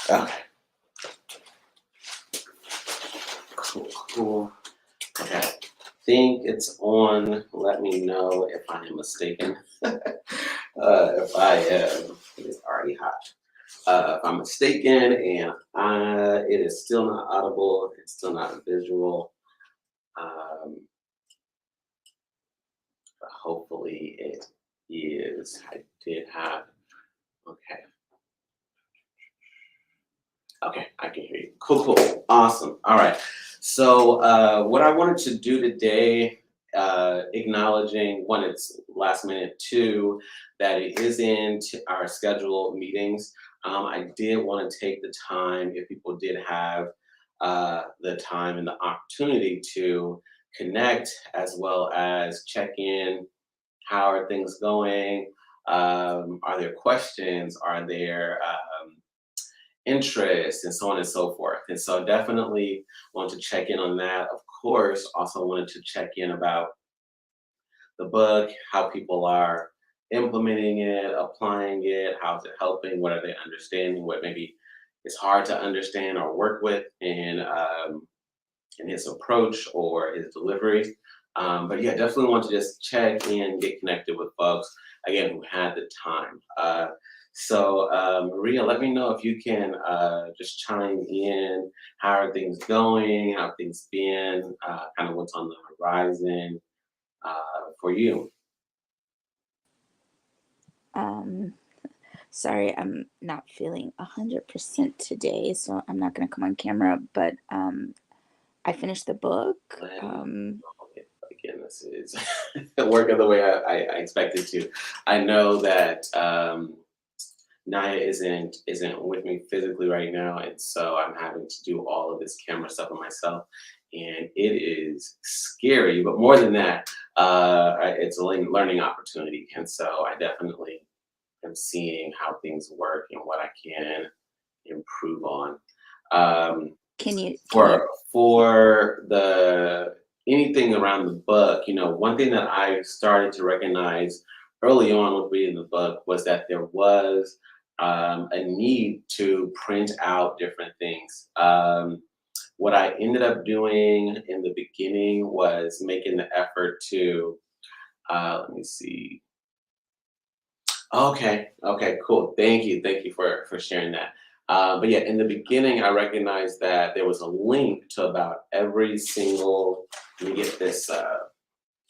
Okay. Cool. Cool. Okay. Think it's on. Let me know if I am mistaken. If I am, it's already hot. If I'm mistaken and it is still not audible, it's still not visual. Um, but hopefully it is. I did have. Okay. Okay, I can hear you. Cool, cool. Awesome. All right. So, what I wanted to do today, acknowledging one, it's last minute, two, that it is in our scheduled meetings. I did want to take the time, if people did have the time and the opportunity to connect as well as check in. How are things going? Are there questions? Are there interest and so on and so forth. And so definitely want to check in on that. Of course, also wanted to check in about the book, how people are implementing it, applying it, how's it helping, what are they understanding, what maybe is hard to understand or work with in his approach or his delivery. But yeah, definitely want to just check in, get connected with folks again who had the time. Maria, let me know if you can just chime in. How are things going? How have things been? Kind of what's on the horizon for you? Um, Sorry, I'm not feeling 100% today, so I'm not gonna come on camera, but I finished the book. Let me know if again this is working the way I expected to. I know that Naya isn't with me physically right now, and so I'm having to do all of this camera stuff on myself, and it is scary. But more than that, it's a learning opportunity, and so I definitely am seeing how things work and what I can improve on. Um, Can you for the anything around the book, one thing that I started to recognize early on with reading the book was that there was a need to print out different things. What I ended up doing in the beginning was making the effort to let me see. Okay, okay, cool. Thank you for sharing that. But yeah, in the beginning, I recognized that there was a link to about every single. Let me get this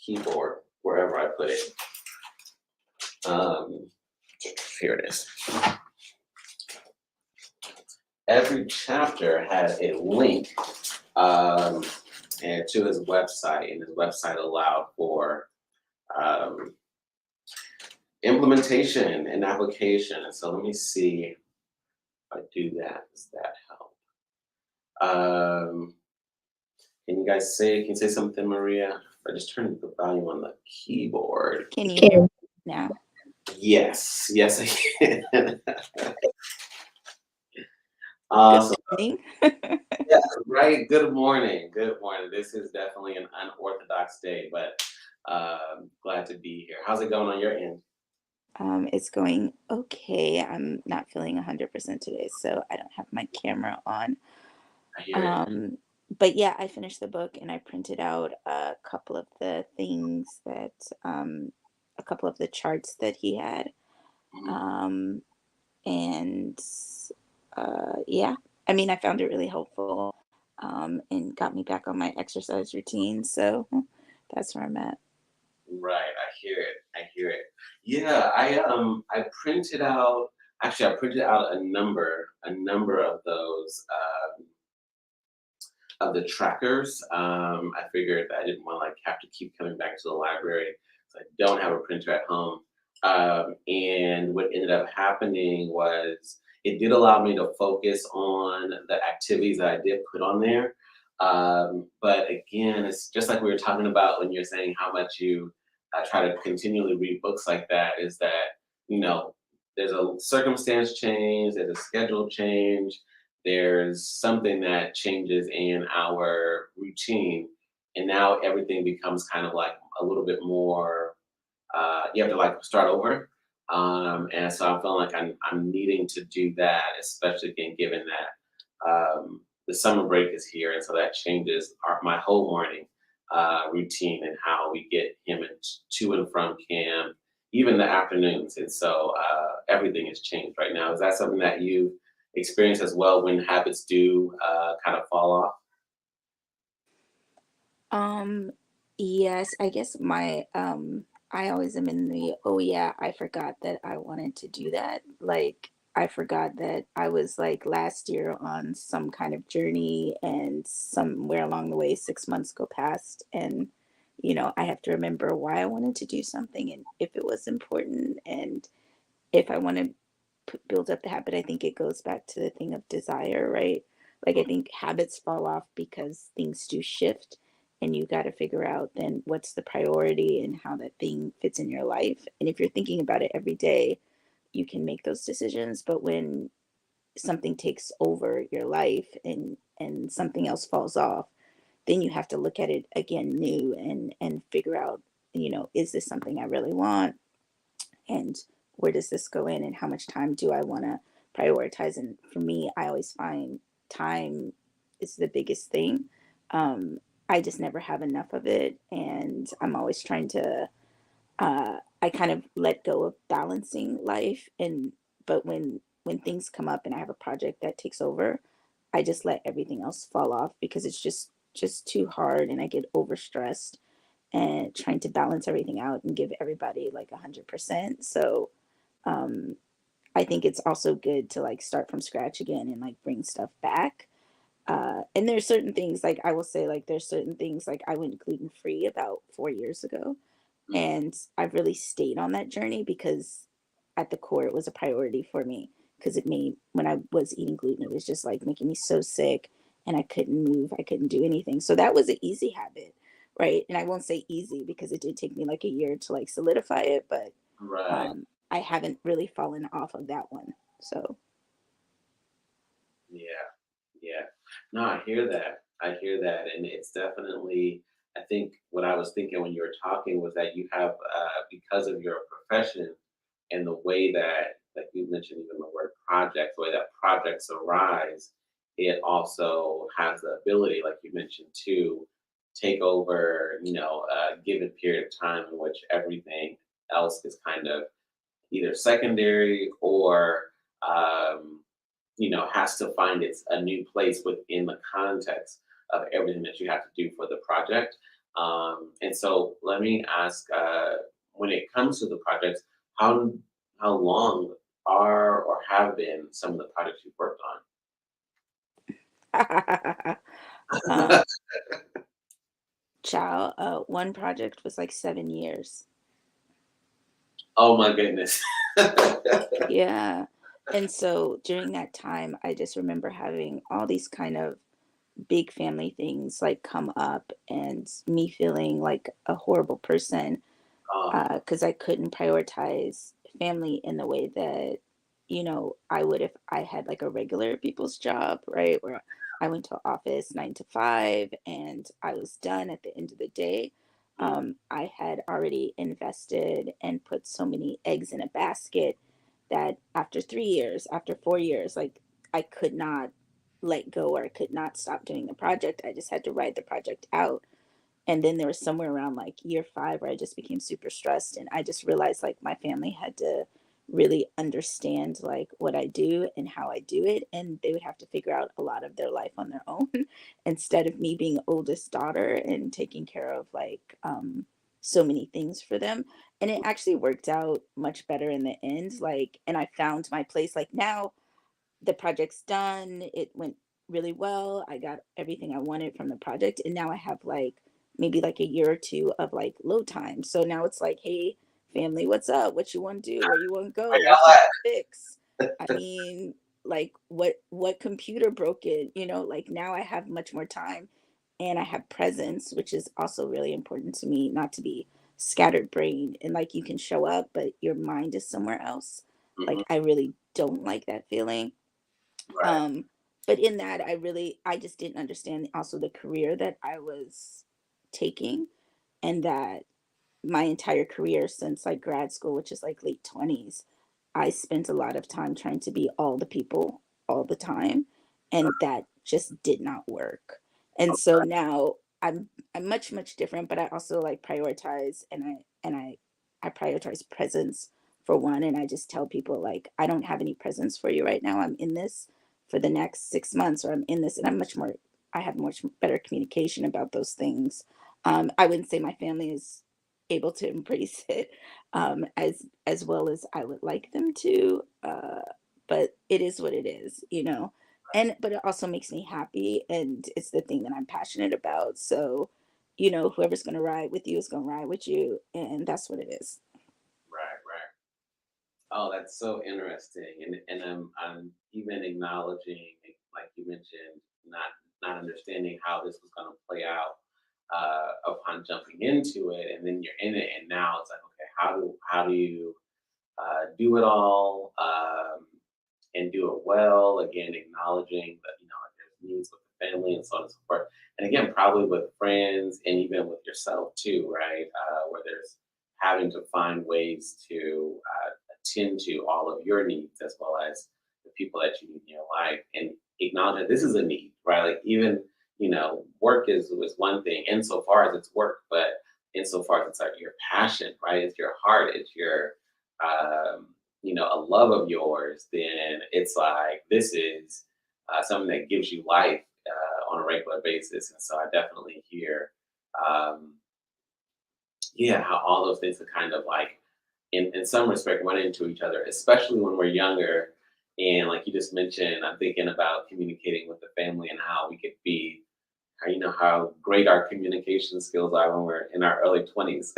keyboard wherever I put it. Um, Here it is. Every chapter had a link um, and to his website, and his website allowed for um, implementation and application. And so let me see if I do that. Does that help? Um, can you say something, Maria? I just turned the volume on the keyboard. can you hear me now? Yes, yes, I can. Good Awesome. morning. Yeah, right. Good morning. Good morning. This is definitely an unorthodox day, but glad to be here. How's it going on your end? It's going okay. I'm not feeling 100% today, so I don't have my camera on. I hear it. Um, but yeah, I finished the book and I printed out a couple of the things that, a couple of the charts that he had. Mhm. Um, and yeah, I mean, I found it really helpful, and got me back on my exercise routine. So that's where I'm at. Right. I hear it. I hear it. Yeah, I printed out. Actually, I printed out a number of those. Of the trackers. I figured I didn't want to like have to keep coming back to the library, so I don't have a printer at home. And what ended up happening was it did allow me to focus on the activities that I did put on there. But again, it's just like we were talking about when you're saying how much you try to continually read books like that. Is that you know there's a circumstance change, there's a schedule change, there's something that changes in our routine, and now everything becomes kind of like a little bit more you have to like start over. And so I'm feeling like I'm needing to do that, especially again given that the summer break is here, and so that changes my whole morning routine and how we get him to and from camp, even the afternoons. And so everything has changed right now. Is that something that you experience as well when habits do kind of fall off? Um, yes, I guess I always am in the, oh yeah, I forgot that I wanted to do that. Like I forgot that I was like last year on some kind of journey and somewhere along the way 6 months go past and I have to remember why I wanted to do something and if it was important and if I want to build up the habit, I think it goes back to the thing of desire, right? Like I think habits fall off because things do shift and you got to figure out then what's the priority and how that thing fits in your life. And if you're thinking about it every day, you can make those decisions, but when something takes over your life and something else falls off, then you have to look at it again new and figure out, is this something I really want? And where does this go in and how much time do I want to prioritize? And for me, I always find time is the biggest thing. um, I just never have enough of it and I'm always trying to I kind of let go of balancing life and but when things come up and I have a project that takes over, I just let everything else fall off because it's just too hard and I get overstressed and trying to balance everything out and give everybody like 100%. So um, I think it's also good to like start from scratch again and like bring stuff back. And there's certain things like I will say like there's certain things like I went gluten free about 4 years ago, Mhm. and I've really stayed on that journey because at the core it was a priority for me because it made when I was eating gluten it was just like making me so sick and I couldn't move, I couldn't do anything. So that was an easy habit, right? And I won't say easy because it did take me like a year to like solidify it, but Right. I haven't really fallen off of that one. So Yeah. Yeah. No, I hear that. I hear that. And it's definitely, I think what I was thinking when you were talking was that you have, because of your profession and the way that, like you mentioned, even the word project, the way that projects arise, it also has the ability, like you mentioned, to take over, a given period of time in which everything else is kind of either secondary or, um, has to find its a new place within the context of everything that you have to do for the project. And so, let me ask: when it comes to the projects, how how long are or have been some of the projects you've worked uh, on? child, one project was like 7 years. Oh my goodness! Yeah. And so during that time, I just remember having all these kind of big family things like come up and me feeling like a horrible person Oh, because I couldn't prioritize family in the way that, I would if I had like a regular people's job, right? Where I went to office 9 to 5 and I was done at the end of the day. mm, I had already invested and put so many eggs in a basket that after 3 years, after 4 years, like I could not let go or I could not stop doing the project. I just had to ride the project out. And then there was somewhere around like year 5 where I just became super stressed and I just realized like my family had to really understand like what I do and how I do it and they would have to figure out a lot of their life on their own instead of me being oldest daughter and taking care of like so many things for them. And it actually worked out much better in the end, like, and I found my place. Like now the project's done. It went really well. I got everything I wanted from the project. And now I have like maybe like a year or two of like low time. So now it's like, hey, family, what's up? What you want to do? Where you want to go? where What you y'all want at? to fix? I mean, like what computer broke it? Like now I have much more time and I have presence, which is also really important to me, not to be scattered brain and like you can show up, but your mind is somewhere else. Mhm. Like I really don't like that feeling. Right. um but in that I just didn't understand also the career that I was taking and that my entire career since like grad school, which is like late 20s, I spent a lot of time trying to be all the people all the time, and that just did not work. And so now I'm much different, but I also like prioritize, and I prioritize presence for one, and I just tell people like I don't have any presence for you right now. I'm in this for the next 6 months, or I'm in this, and I have much better communication about those things. I wouldn't say my family is able to embrace it as well as I would like them to, but it is what it is, you know. And but it also makes me happy, and it's the thing that I'm passionate about. So, you know, whoever's gonna ride with you is gonna ride with you, and that's what it is. Right, right. Oh, that's so interesting. And I'm even acknowledging, like you mentioned, not understanding how this was going to play out upon jumping into it, and then you're in it, and now it's like, okay, how do you do it all and do it well? Again, acknowledging that there's needs with the family and so on and so forth, and again, probably with friends and even with yourself too, right? Where there's having to find ways to attend to all of your needs as well as the people that you need in your life, and acknowledge that this is a need, right? Like even work is one thing insofar as it's work, but insofar as it's like your passion, right? It's your heart, it's your a love of yours, then it's like this is something that gives you life on a regular basis. And so I definitely hear, um, yeah, how all those things are kind of like, in some respect, run into each other, especially when we're younger. And like you just mentioned, I'm thinking about communicating with the family and how we could be, how great our communication skills are when we're in our early 20s,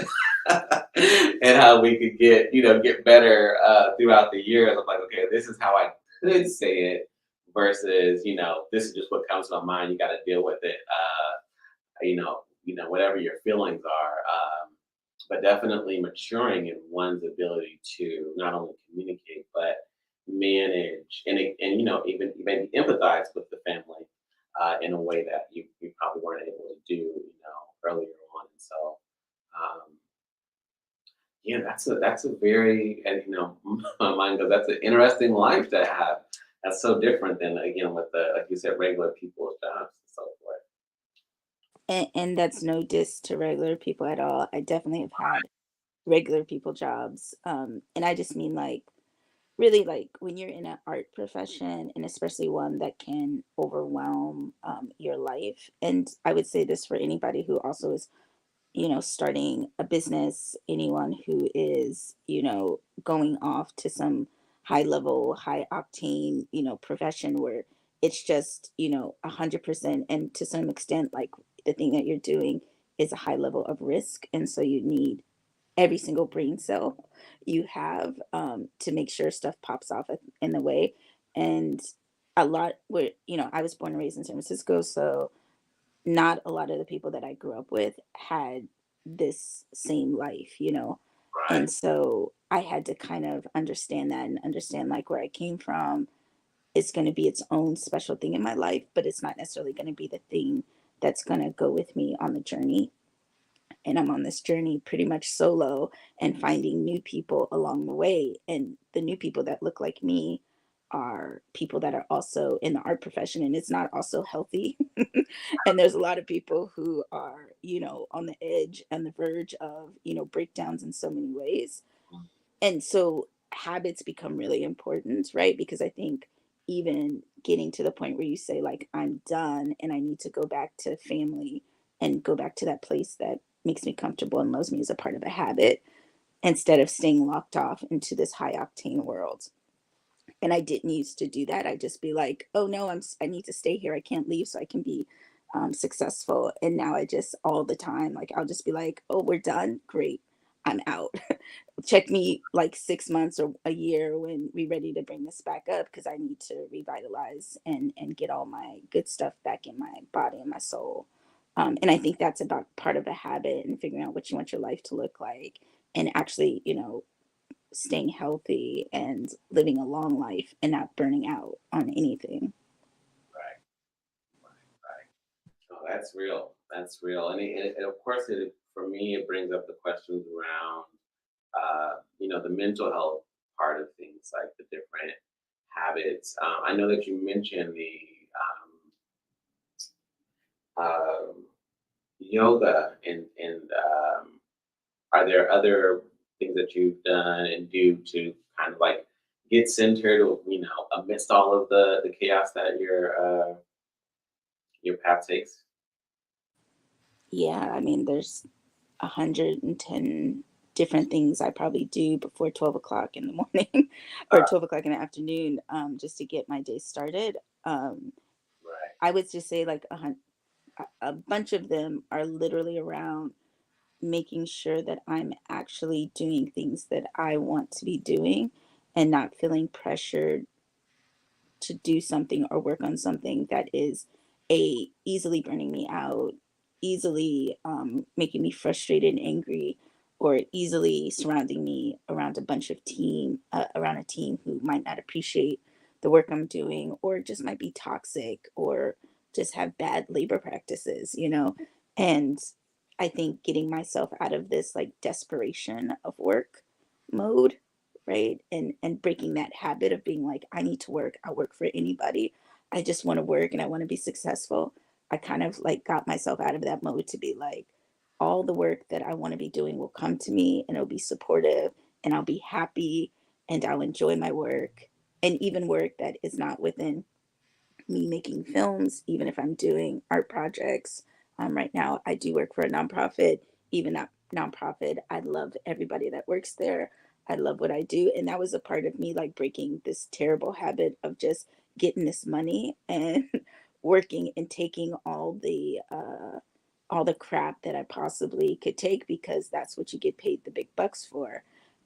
and how we could get better throughout the years. I'm like, okay, this is how I could say it versus this is just what comes to my mind. You got to deal with it. Whatever your feelings are. But definitely maturing in one's ability to not only communicate but manage and even maybe empathize with the family in a way that you probably weren't able to do earlier on. And so um, yeah, that's a very, and my mind goes, that's an interesting life to have. That's so different than, again, with the, like you said, regular people's jobs and so forth. And that's no diss to regular people at all. I definitely have had regular people jobs. And I just mean like really like when you're in an art profession, and especially one that can overwhelm your life. And I would say this for anybody who also is, starting a business, anyone who is, going off to some high level, high octane, profession where it's just, 100%. And to some extent, like the thing that you're doing is a high level of risk. And so you need every single brain cell you have to make sure stuff pops off in the way. And a lot where, I was born and raised in San Francisco. So not a lot of the people that I grew up with had this same life, Right. And so I had to kind of understand that and understand like where I came from. It's going to be its own special thing in my life, but it's not necessarily going to be the thing that's going to go with me on the journey. And I'm on this journey pretty much solo and finding new people along the way. And the new people that look like me are people that are also in the art profession, and it's not also healthy. And there's a lot of people who are, on the edge and the verge of, breakdowns in so many ways. And so habits become really important, right? Because I think even getting to the point where you say, like, I'm done and I need to go back to family and go back to that place that makes me comfortable and loves me as a part of a habit instead of staying locked off into this high octane world. And I didn't used to do that. I'd just be like, oh no, I need to stay here. I can't leave so I can be successful. And now I just all the time, like, I'll just be like, oh, we're done. Great. I'm out. Check me like 6 months or a year when we're ready to bring this back up because I need to revitalize and get all my good stuff back in my body and my soul. And I think that's about part of a habit and figuring out what you want your life to look like, and actually, staying healthy and living a long life and not burning out on anything. Right. Right. Right. Oh, that's real. That's real. And of course, it for me, it brings up the questions around, the mental health part of things, like the different habits. I know that you mentioned the um, yoga, and are there other things that you've done and do to kind of like get centered, amidst all of the chaos that your path takes? Yeah, I mean, there's 110 different things I probably do before 12 o'clock in the morning or Uh, 12 o'clock in the afternoon, just to get my day started. Um, right. I would just say like a bunch of them are literally around making sure that I'm actually doing things that I want to be doing and not feeling pressured to do something or work on something that is a easily burning me out, easily making me frustrated and angry, or easily surrounding me around a bunch of team around a team who might not appreciate the work I'm doing, or just might be toxic, or just have bad labor practices, you know. And I think getting myself out of this like desperation of work mode, right? And breaking that habit of being like, I need to work, I'll work for anybody. I just want to work and I want to be successful. I kind of like got myself out of that mode to be like, all the work that I want to be doing will come to me and it'll be supportive and I'll be happy and I'll enjoy my work. And even work that is not within me making films, even if I'm doing art projects. Right now, I do work for a nonprofit. Even that nonprofit, I love everybody that works there. I love what I do. And that was a part of me like breaking this terrible habit of just getting this money and working and taking all the crap that I possibly could take because that's what you get paid the big bucks for.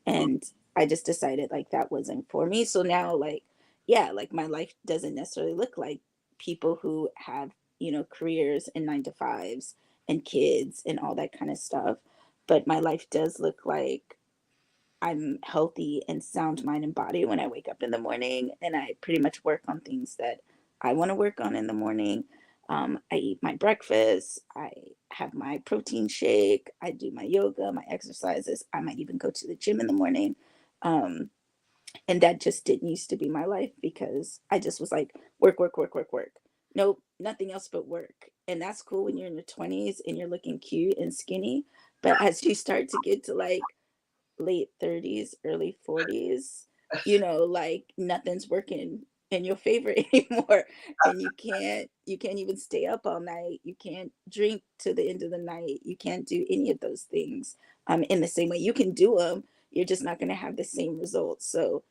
Mm. And I just decided like that wasn't for me. So now like yeah, like my life doesn't necessarily look like people who have, careers and 9 to 5s and kids and all that kind of stuff. But my life does look like I'm healthy and sound mind and body when I wake up in the morning, and I pretty much work on things that I want to work on in the morning. I eat my breakfast, I have my protein shake, I do my yoga, my exercises. I might even go to the gym in the morning. Um, and that just didn't used to be my life because I just was like, work, work, work, work, work. Nope, nothing else but work. And that's cool when you're in your 20s and you're looking cute and skinny. But as you start to get to like late 30s, early 40s, like nothing's working in your favor anymore. And you can't even stay up all night. You can't drink to the end of the night. You can't do any of those things in the same way. You can do them, you're just not going to have the same results. So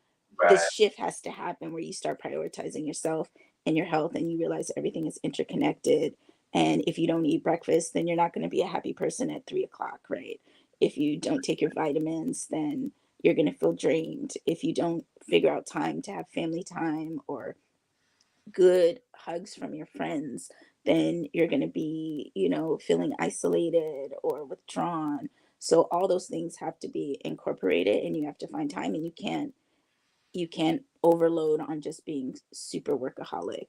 this Right. shift has to happen where you start prioritizing yourself and your health and you realize everything is interconnected. And if you don't eat breakfast, then you're not going to be a happy person at 3 o'clock, right? If you don't take your vitamins, then you're going to feel drained. If you don't figure out time to have family time or good hugs from your friends, then you're going to be, feeling isolated or withdrawn. So all those things have to be incorporated and you have to find time and you can't overload on just being super workaholic.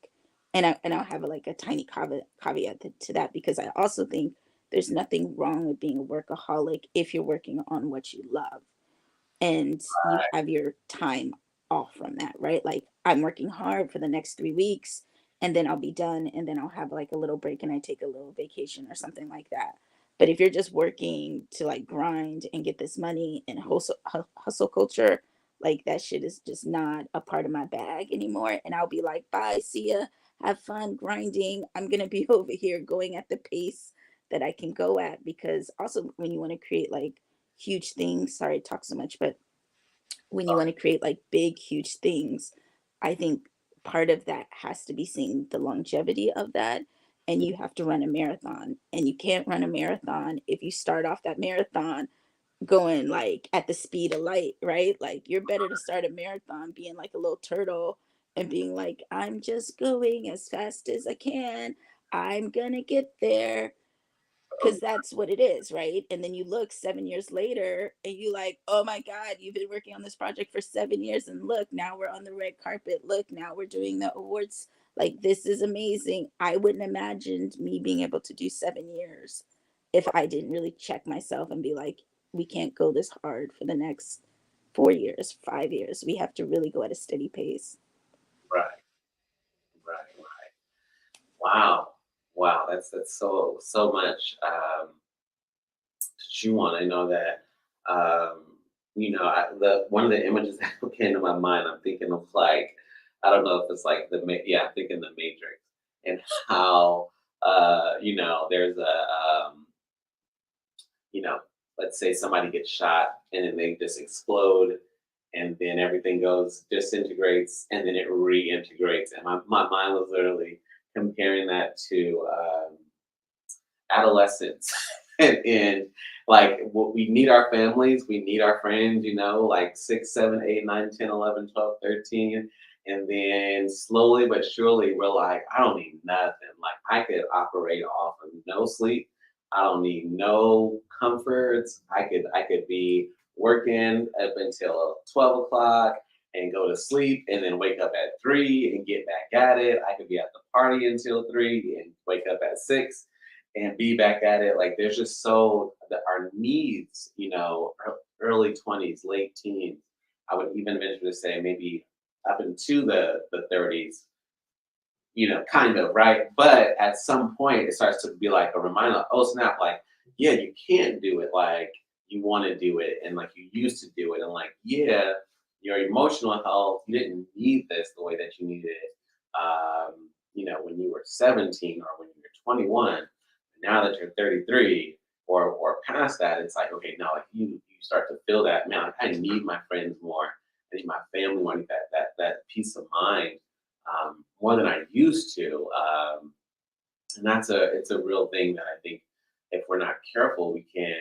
And I'll have like a tiny caveat to that because I also think there's nothing wrong with being a workaholic if you're working on what you love and you have your time off from that, right? Like I'm working hard for the next 3 weeks and then I'll be done and then I'll have like a little break and I take a little vacation or something like that. But if you're just working to like grind and get this money and hustle culture, like that shit is just not a part of my bag anymore. And I'll be like, bye, see ya, have fun grinding. I'm gonna be over here going at the pace that I can go at because also when you want to create like huge things. Sorry to talk so much, but when you want to create like big, huge things, I think part of that has to be seeing the longevity of that. And you have to run a marathon. And you can't run a marathon if you start off that marathon going like at the speed of light, right? Like you're better to start a marathon being like a little turtle and being like, I'm just going as fast as I can. I'm gonna get there because that's what it is, right? And then you look 7 years later and you like, oh my God, you've been working on this project for 7 years. And look, now we're on the red carpet. Look, now we're doing the awards. Like, this is amazing. I wouldn't imagined me being able to do 7 years if I didn't really check myself and be like, we can't go this hard for the next 4 years, 5 years. We have to really go at a steady pace. Right, right. Wow. Wow. That's so much to chew on. I know that the one of the images that came to my mind, I'm thinking of like, I don't know if it's like yeah, I'm thinking the Matrix and how there's you know, let's say somebody gets shot and then they just explode and then everything goes disintegrates and then it reintegrates. And my mind was literally comparing that to adolescence and like we need our families, we need our friends, like 6, 7, 8, 9, 10, 11, 12, 13. And then slowly but surely we're like, I don't need nothing. Like I could operate off of no sleep. I don't need no comforts. I could be working up until 12 o'clock and go to sleep and then wake up at 3 and get back at it. I could be at the party until 3 and wake up at 6 and be back at it. Like there's just so that our needs, early 20s, late teens. I would even venture to say maybe up into the 30s, kind of, right? But at some point it starts to be like a reminder, like, oh snap, like, yeah, you can't do it like you want to do it and like you used to do it. And like, yeah, your emotional health, you didn't need this the way that you needed it when you were 17 or when you were 21. Now that you're 33 or past that, it's like, okay, now like you start to feel that, man, like, I need my friends more. I need my family more. I need that peace of mind more than I used to. And it's a real thing that I think if we're not careful, we can,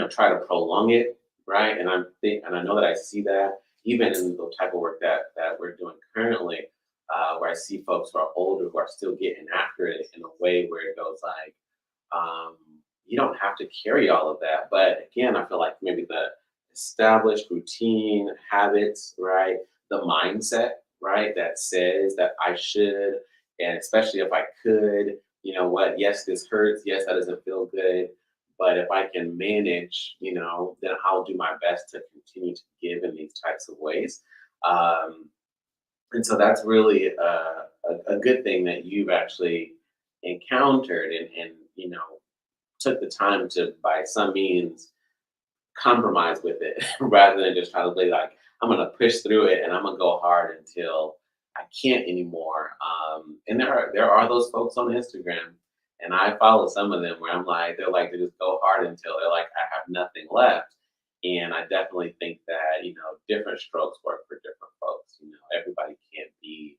try to prolong it, right? And I know that I see that even in the type of work that we're doing currently, where I see folks who are older who are still getting after it in a way where it goes like, um, you don't have to carry all of that. But again, I feel like maybe the established routine habits, right? The mindset, right? That says that I should, and especially if I could, you know what? Yes, this hurts. Yes, that doesn't feel good. But if I can manage, then I'll do my best to continue to give in these types of ways. Um, and so that's really a good thing that you've actually encountered and took the time to, by some means, compromise with it rather than just try to be like, I'm gonna push through it and I'm gonna go hard until I can't anymore. And there are those folks on Instagram, and I follow some of them where I'm like, they're like they just go hard until they're like, I have nothing left. And I definitely think that different strokes work for different folks. Everybody can't be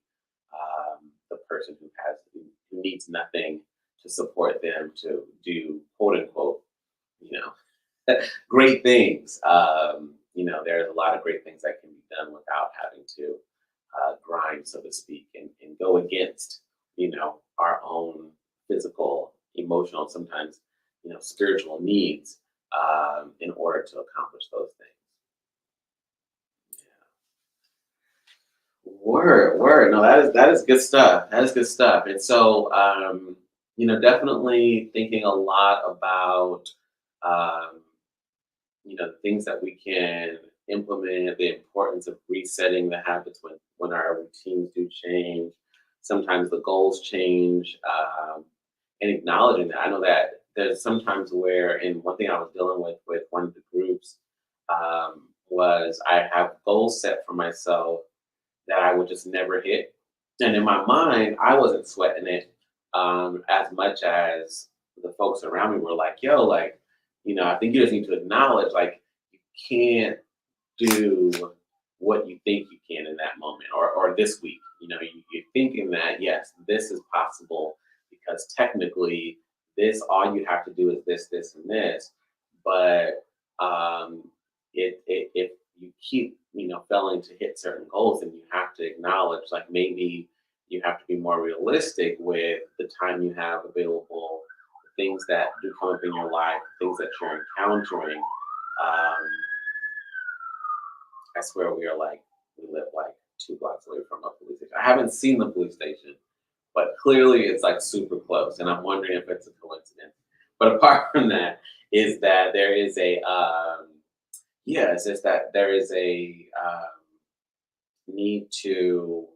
the person who needs nothing to support them to do quote unquote you know great things. There's a lot of great things that can be done without having to grind, so to speak, and go against, our own physical, emotional, sometimes, spiritual needs in order to accomplish those things. Word, word. No, that is good stuff. That is good stuff. And so, definitely thinking a lot about um, the things that we can implement, the importance of resetting the habits when our routines do change. Sometimes the goals change, and acknowledging that. I know that there's sometimes where, and one thing I was dealing with one of the groups was I have goals set for myself that I would just never hit. And in my mind, I wasn't sweating it as much as the folks around me were like, yo, like, I think you just need to acknowledge, like, you can't do what you think you can in that moment or this week. You're thinking that, yes, this is possible because technically all you have to do is this, and this. But if you keep, failing to hit certain goals, then you have to acknowledge, like, maybe you have to be more realistic with the time you have available, the things that do come up in your life, things that you're encountering. Um, I swear we live like 2 blocks away from a police station. I haven't seen the police station, but clearly it's like super close, and I'm wondering if it's a coincidence. But apart from that, is that there is a yeah, it's just that there is a need to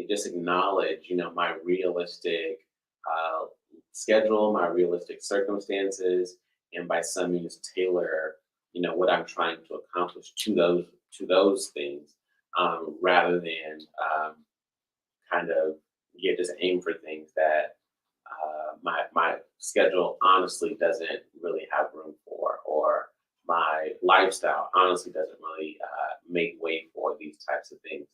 just acknowledge, my realistic uh, schedule, my realistic circumstances, and by some means tailor, what I'm trying to accomplish to those things, rather than kind of just aim for things that my schedule honestly doesn't really have room for, or my lifestyle honestly doesn't really make way for these types of things,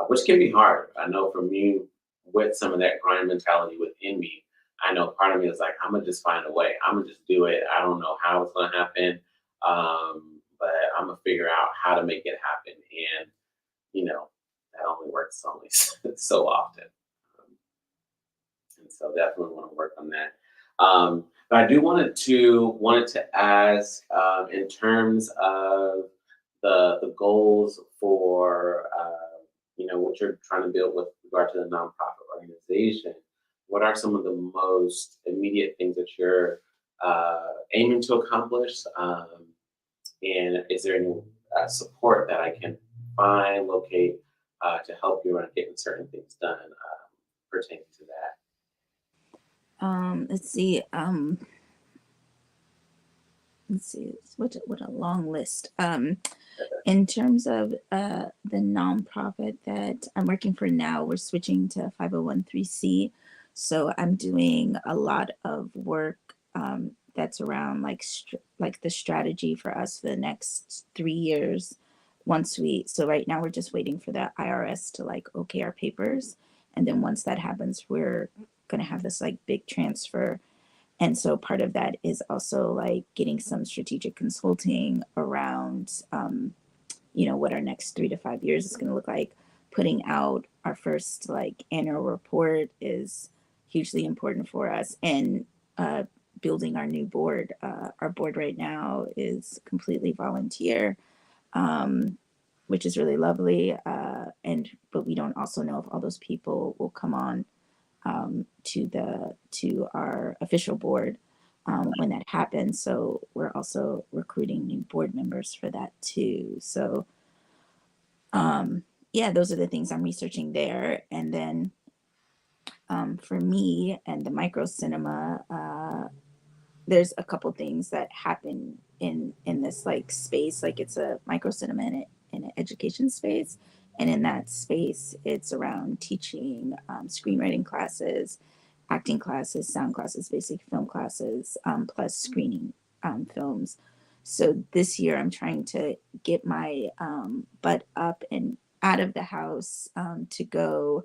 which can be hard. I know for me, with some of that grind mentality within me, I know part of me is like, I'm gonna just find a way. I'm gonna just do it. I don't know how it's gonna happen, but I'm gonna figure out how to make it happen. And that only works only so often. Um, and so definitely want to work on that. But I do wanted to ask, in terms of the goals for what you're trying to build with regard to the nonprofit organization. What are some of the most immediate things that you're aiming to accomplish? And is there any support that I can find, locate, to help you on getting certain things done, pertaining to that? Let's see. Let's see. What a long list. In terms of the nonprofit that I'm working for now, we're switching to 501(c). So I'm doing a lot of work that's around like the strategy for us for the next 3 years. So right now we're just waiting for the IRS to like okay our papers, and then once that happens, we're gonna have this like big transfer. And so part of that is also like getting some strategic consulting around what our next 3 to 5 years is going to look like. Putting out our first like annual report is hugely important for us, and uh, building our new board. Our board right now is completely volunteer, um, which is really lovely. And but we don't also know if all those people will come on to our official board when that happens. So we're also recruiting new board members for that too. So yeah, those are the things I'm researching there. And then for me and the micro cinema, there's a couple things that happen in this like space. Like it's a micro cinema in an education space, and in that space, it's around teaching screenwriting classes, acting classes, sound classes, basic film classes, plus screening films. So this year, I'm trying to get my butt up and out of the house to go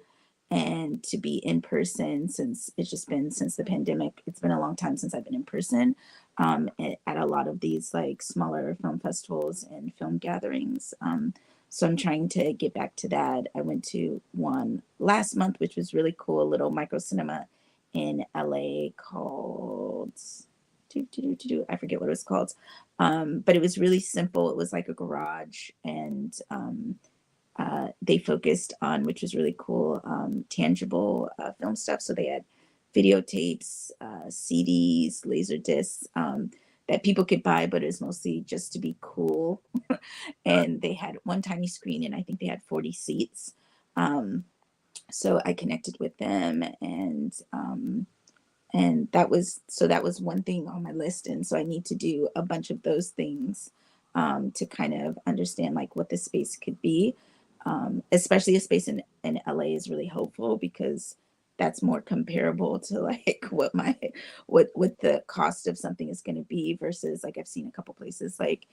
and to be in person, since it's just been since the pandemic. It's been a long time since I've been in person at a lot of these like smaller film festivals and film gatherings. So I'm trying to get back to that. I went to one last month, which was really cool, a little micro cinema in LA called I forget what it was called. But it was really simple. It was like a garage, and they focused on, which was really cool, tangible film stuff. So they had videotapes, CDs, laser discs that people could buy, but it was mostly just to be cool. And they had one tiny screen, and I think they had 40 seats. So I connected with them, and that was one thing on my list. And so I need to do a bunch of those things to kind of understand like what the space could be. Especially a space in LA is really hopeful, because that's more comparable to like what the cost of something is going to be, versus like I've seen a couple places like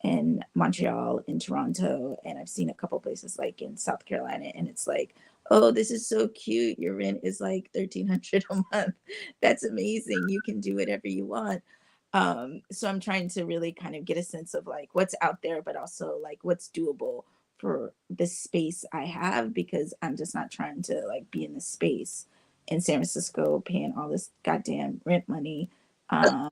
in Montreal, in Toronto, and I've seen a couple places like in South Carolina, and it's like, oh, this is so cute. Your rent is like 1,300 a month. That's amazing. You can do whatever you want. So I'm trying to really kind of get a sense of like what's out there, but also like what's doable for the space I have, because I'm just not trying to like be in the space in San Francisco paying all this goddamn rent money. Um,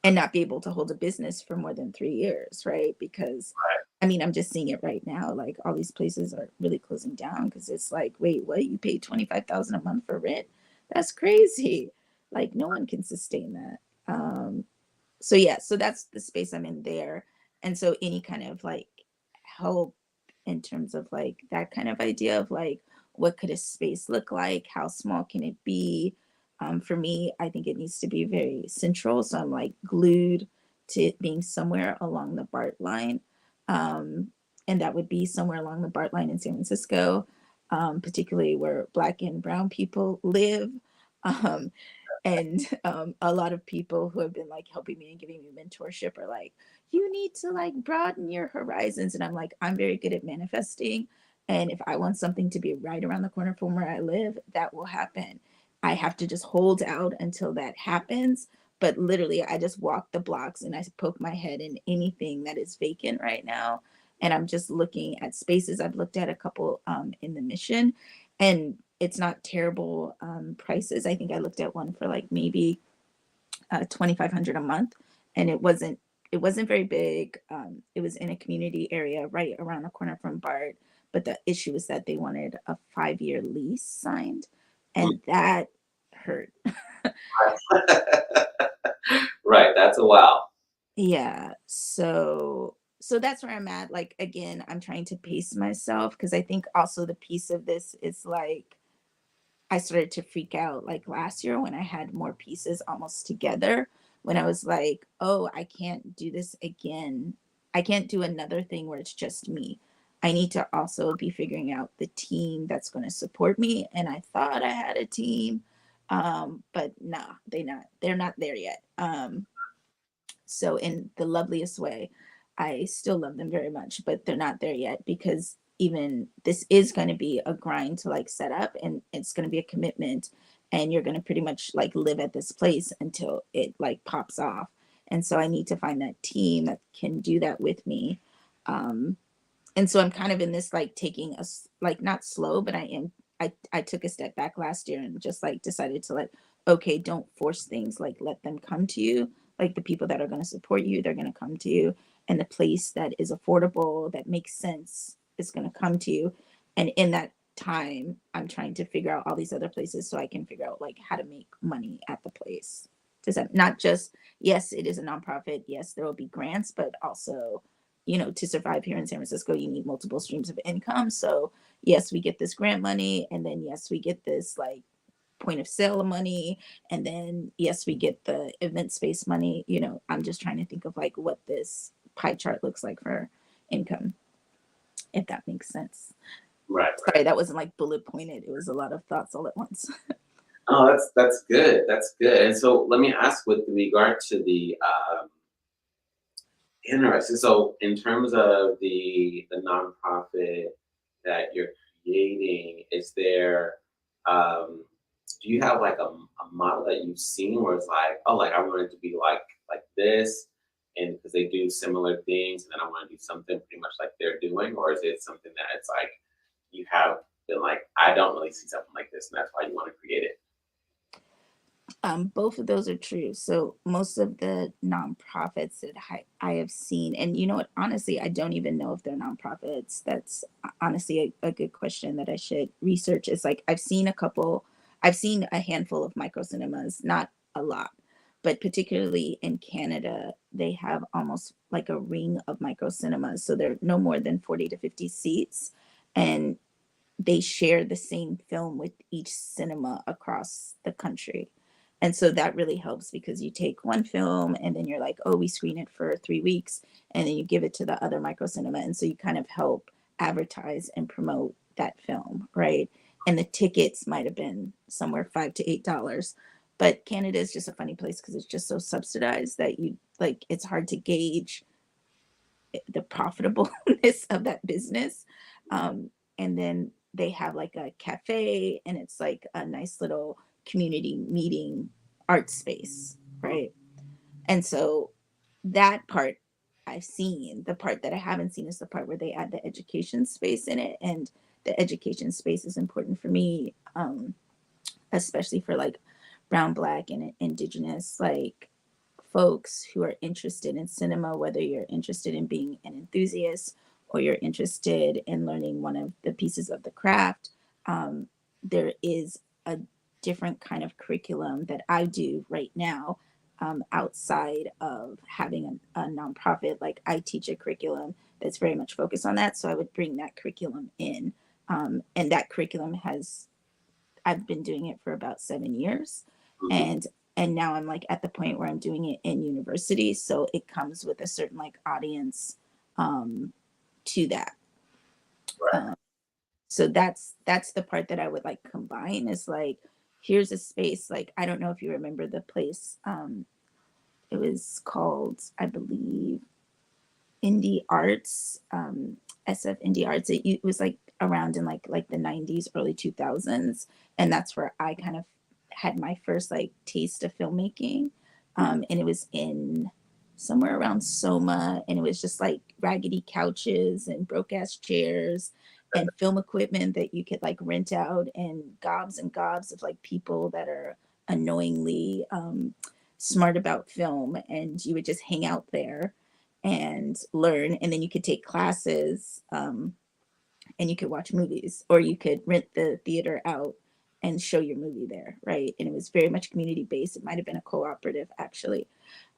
and not be able to hold a business for more than 3 years, right? Because I mean, I'm just seeing it right now. Like all these places are really closing down because it's like, wait, what? You pay 25,000 a month for rent? That's crazy. Like no one can sustain that. So yeah, so that's the space I'm in there. And so any kind of like help in terms of like that kind of idea of like what could a space look like, how small can it be? For me, I think it needs to be very central, so I'm like glued to it being somewhere along the BART line. um, and that would be somewhere along the BART line in San Francisco, particularly where Black and Brown people live. um, and a lot of people who have been like helping me and giving me mentorship are like, you need to like broaden your horizons. And I'm like, I'm very good at manifesting, and if I want something to be right around the corner from where I live, that will happen. I have to just hold out until that happens. But literally I just walk the blocks and I poke my head in anything that is vacant right now, and I'm just looking at spaces. I've looked at a couple in the Mission, and it's not terrible prices. I think I looked at one for like maybe 2,500 a month, and it wasn't very big. It was in a community area right around the corner from BART, but the issue was that they wanted a 5-year lease signed, and that hurt. Right, that's a wow. Yeah, so that's where I'm at. Like again, I'm trying to pace myself because I think also the piece of this is like I started to freak out like last year when I had more pieces almost together, when I was like, "Oh, I can't do this again. I can't do another thing where it's just me. I need to also be figuring out the team that's going to support me." And I thought I had a team, but nah, they're not there yet. So in the loveliest way, I still love them very much, but they're not there yet because even this is going to be a grind to like set up, and it's going to be a commitment, and you're going to pretty much like live at this place until it like pops off. And so I need to find that team that can do that with me. Um, and so I'm kind of in this like taking like not slow, but I took a step back last year and just like decided to like, okay, don't force things, like let them come to you. Like the people that are going to support you, they're going to come to you, and the place that is affordable, that makes sense, is going to come to you. And in that time I'm trying to figure out all these other places so I can figure out like how to make money at the place. Does that not just, yes, it is a nonprofit, yes, there will be grants, but also, to survive here in San Francisco, you need multiple streams of income. So, yes, we get this grant money, and then, yes, we get this like point of sale money, and then, yes, we get the event space money. I'm just trying to think of like what this pie chart looks like for income, if that makes sense. Right, right. Sorry, that wasn't like bullet pointed. It was a lot of thoughts all at once. Oh, that's good. That's good. And so let me ask with regard to the interesting. So in terms of the nonprofit that you're creating, is there do you have like a model that you've seen where it's like, oh, like I want it to be like this, and because they do similar things, and then I want to do something pretty much like they're doing, or is it something that it's like you have been like, I don't really see something like this, and that's why you want to create it? Both of those are true. So most of the nonprofits that I have seen, and you know what, honestly, I don't even know if they're nonprofits. That's honestly a good question that I should research. It's like I've seen a handful of micro cinemas, not a lot, but particularly in Canada, they have almost like a ring of micro cinemas. So they're no more than 40 to 50 seats. And they share the same film with each cinema across the country. And so that really helps because you take one film and then you're like, oh, we screen it for 3 weeks, and then you give it to the other micro cinema. And so you kind of help advertise and promote that film, right? And the tickets might have been somewhere $5 to $8. But Canada is just a funny place because it's just so subsidized that you like it's hard to gauge the profitableness of that business. And then they have like a cafe, and it's like a nice little community meeting art space, right? And so that part I've seen. The part that I haven't seen is the part where they add the education space in it. And the education space is important for me, especially for like brown, black, and indigenous like folks who are interested in cinema, whether you're interested in being an enthusiast or you're interested in learning one of the pieces of the craft. There is a different kind of curriculum that I do right now, outside of having a nonprofit. Like I teach a curriculum that's very much focused on that. So I would bring that curriculum in. And that curriculum has, I've been doing it for about 7 years. Mhm. And now I'm like at the point where I'm doing it in university. So it comes with a certain like audience, um, to that. Right. Um, so that's the part that I would like combine is like, here's a space, like I don't know if you remember the place. It was called, I believe, Indie Arts, SF Indie Arts. It was like around in like the 90s, early 2000s, and that's where I kind of had my first like taste of filmmaking. Mhm. And it was in somewhere around Soma, and it was just like raggedy couches and broke ass chairs and film equipment that you could like rent out, and gobs of like people that are annoyingly smart about film, and you would just hang out there and learn, and then you could take classes, and you could watch movies, or you could rent the theater out and show your movie there, right? And it was very much community based. It might have been a cooperative actually.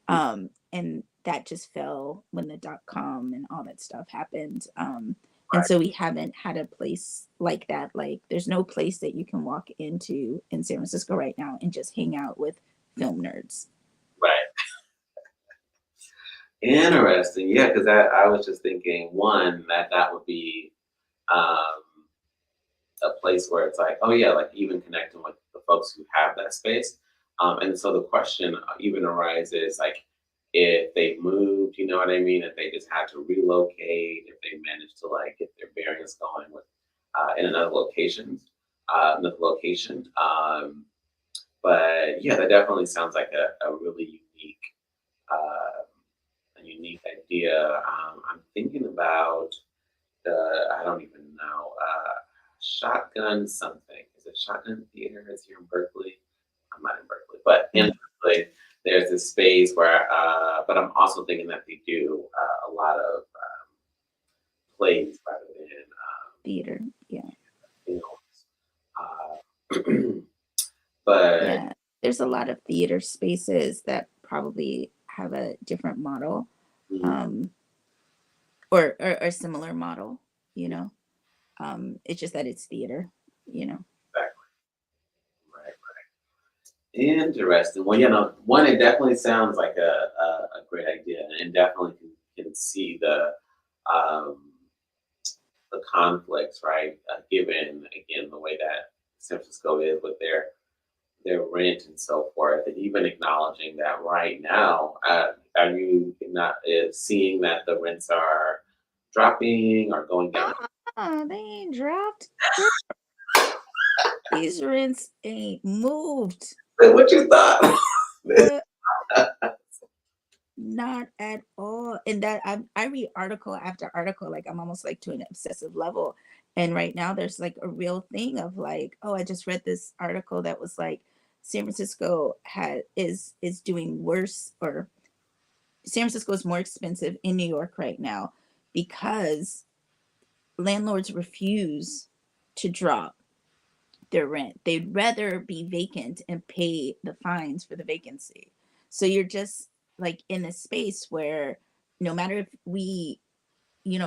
And that just fell when the dot com and all that stuff happened. And Right. so we haven't had a place like that. Like there's no place that you can walk into in San Francisco right now and just hang out with film nerds. Right. Interesting. Yeah, because I was just thinking one that that would be um, a place where it's like, oh yeah, like even connecting with the folks who have that space. And so the question even arises like if they moved, you know what I mean? If they just had to relocate, if they managed to like get their bearings going with in another location. But yeah, that definitely sounds like a really uh, unique idea. I'm thinking about I don't even know. Shotgun something. Is it Shotgun Theater? It's here in Berkeley. I'm not in Berkeley, but in Mm, Berkeley, there's this space where. But I'm also thinking that they do a lot of plays rather than theater. Yeah. films. But Yeah. There's a lot of theater spaces that probably have a different model, mm, um, or similar model, you know. It's just that it's theater, you know. exactly. Right. Interesting. Well, you know, one, it definitely sounds like a great idea, and definitely can see um, the conflicts, right? Given again the way that San Francisco is with their rent and so forth, and even acknowledging that right now, are you not seeing that the rents are dropping or going down? They ain't dropped. These rents ain't moved. What you thought? What? Not at all. And that I read article after article, like I'm almost like to an obsessive level. And right now there's like a real thing of like, oh, I just read this article that was like San Francisco is doing worse, or San Francisco is more expensive in New York right now because landlords refuse to drop their rent. They'd rather be vacant and pay the fines for the vacancy. So you're just like in a space where no matter if we,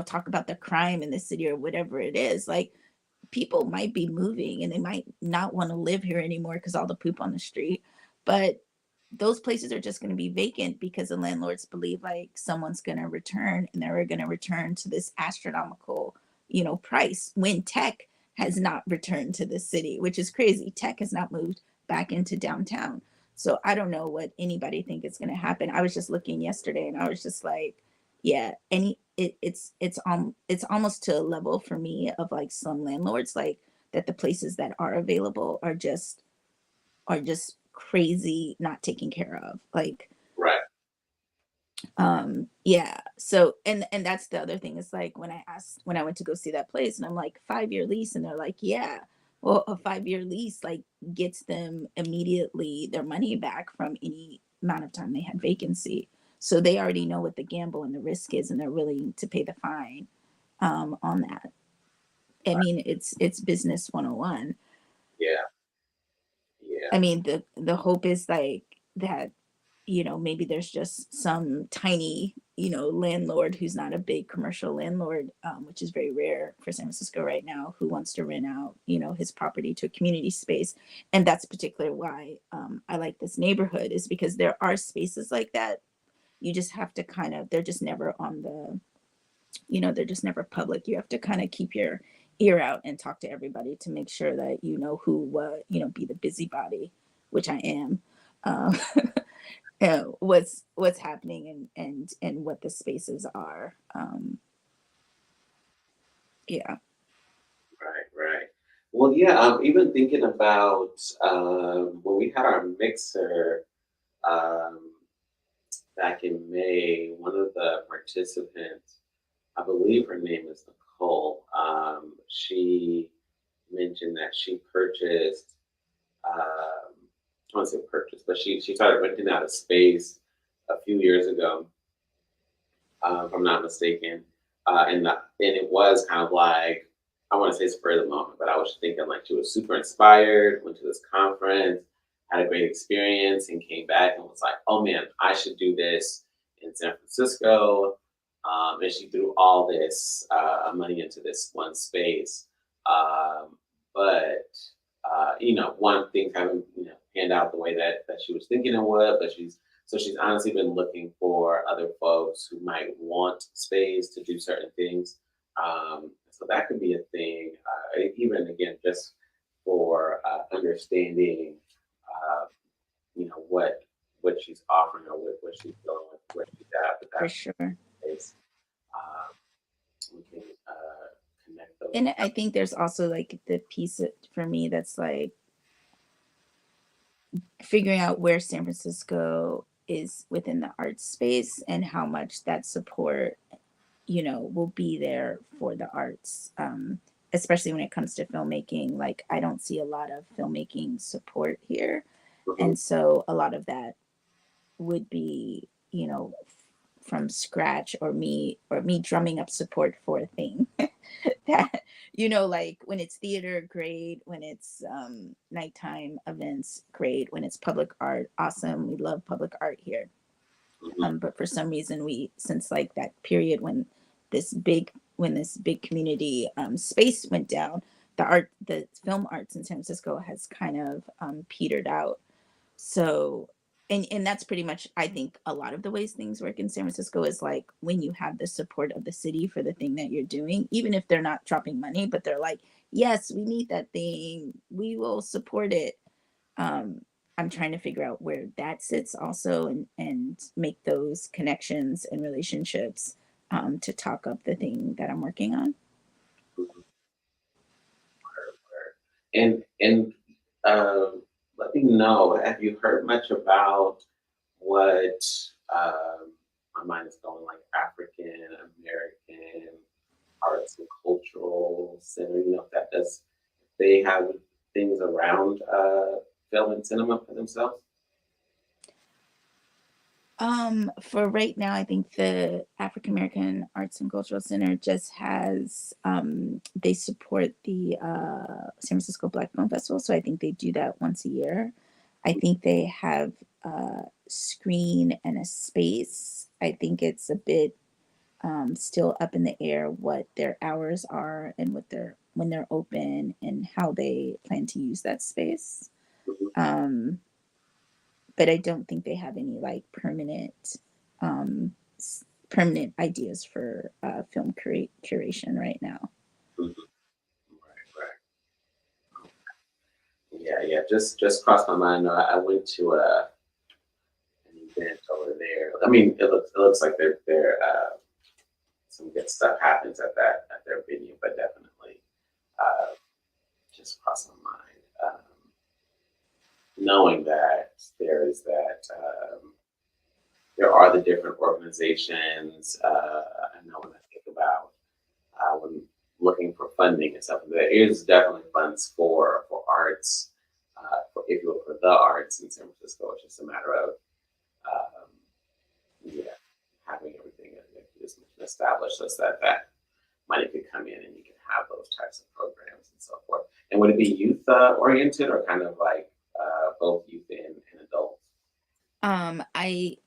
talk about the crime in the city or whatever it is, like people might be moving and they might not want to live here anymore because all the poop on the street. But those places are just going to be vacant because the landlords believe like someone's going to return, and they're going to return to this astronomical, price, when tech has not returned to the city, which is crazy. Tech has not moved back into downtown. So I don't know what anybody think is going to happen. I was just looking yesterday and I was just like, yeah, it's almost to a level for me of like some landlords, like that the places that are available are just crazy not taken care of, like, Right. yeah. So and that's the other thing, is like when I went to go see that place and I'm like, 5-year lease, and they're like, yeah, well, a 5-year lease like gets them immediately their money back from any amount of time they had vacancy. So they already know what the gamble and the risk is, and they're willing to pay the fine, on that. I mean, it's business 101. Yeah. I mean, the hope is like that, maybe there's just some tiny, landlord who's not a big commercial landlord, which is very rare for San Francisco right now, who wants to rent out, his property to a community space. And that's particularly why I like this neighborhood, is because there are spaces like that. You just have to kind of, they're just never on the, they're just never public. You have to kind of keep your ear out and talk to everybody to make sure that you know who, be the busybody, which I am. Um, what's happening, and what the spaces are. Yeah. Right, right. Well, yeah, I'm even thinking about when we had our mixer um, back in May, one of the participants, I believe her name is Nicole, she mentioned that she purchased, I don't say purchased, but she started renting out a space a few years ago, if I'm not mistaken. And it was kind of like, I want to say spur of the moment, but I was thinking like she was super inspired, went to this conference, had a great experience, and came back and was like, oh man, I should do this in San Francisco. And she threw all this money into this one space. Um, but one thing haven't panned out the way that she was thinking it would. But she's honestly been looking for other folks who might want space to do certain things. So that could be a thing. Even again, just for understanding, uh, what she's offering or what she's doing with where she's at with For that sure. space. Um, we can connect those. And I think there's also like the piece for me that's like figuring out where San Francisco is within the art space and how much that support, will be there for the arts, especially when it comes to filmmaking. Like, I don't see a lot of filmmaking support here. Mhm. And so a lot of that would be, from scratch, or me drumming up support for a thing that, like when it's theater, great. When it's nighttime events, great. When it's public art, awesome. We love public art here. Mhm. But for some reason, since like that period when this big community space went down, the film arts in San Francisco has kind of petered out. So, and that's pretty much, I think, a lot of the ways things work in San Francisco is like when you have the support of the city for the thing that you're doing, even if they're not dropping money, but they're like, yes, we need that thing, we will support it. um, I'm trying to figure out where that sits also, and make those connections and relationships, to talk up the thing that I'm working on. Mhm. And let me know. Have you heard much about what my mind is going like African American Arts and Cultural Center? If that does, they have things around film and cinema for themselves. For right now, I think the African American Arts and Cultural Center just has, they support the San Francisco Black Film Festival. So I think they do that once a year. I think they have a screen and a space. I think it's a bit still up in the air what their hours are, and when they're open, and how they plan to use that space. Mhm. Um, but I don't think they have any like um, permanent ideas for film curation right now. Mhm. Right, right. Yeah, yeah. Just crossed my mind. I went to an event over there. I mean, it looks like some good stuff happens at their venue, but definitely uh, just crossed my mind. Knowing that there are the different organizations. I know when I think about when looking for funding and stuff, there is definitely funds for arts, for if you will, for the arts in San Francisco. It's just a matter of um, yeah, having everything just established so that money could come in and you can have those types of programs and so forth. And would it be youth oriented or kind of like both youth and adults?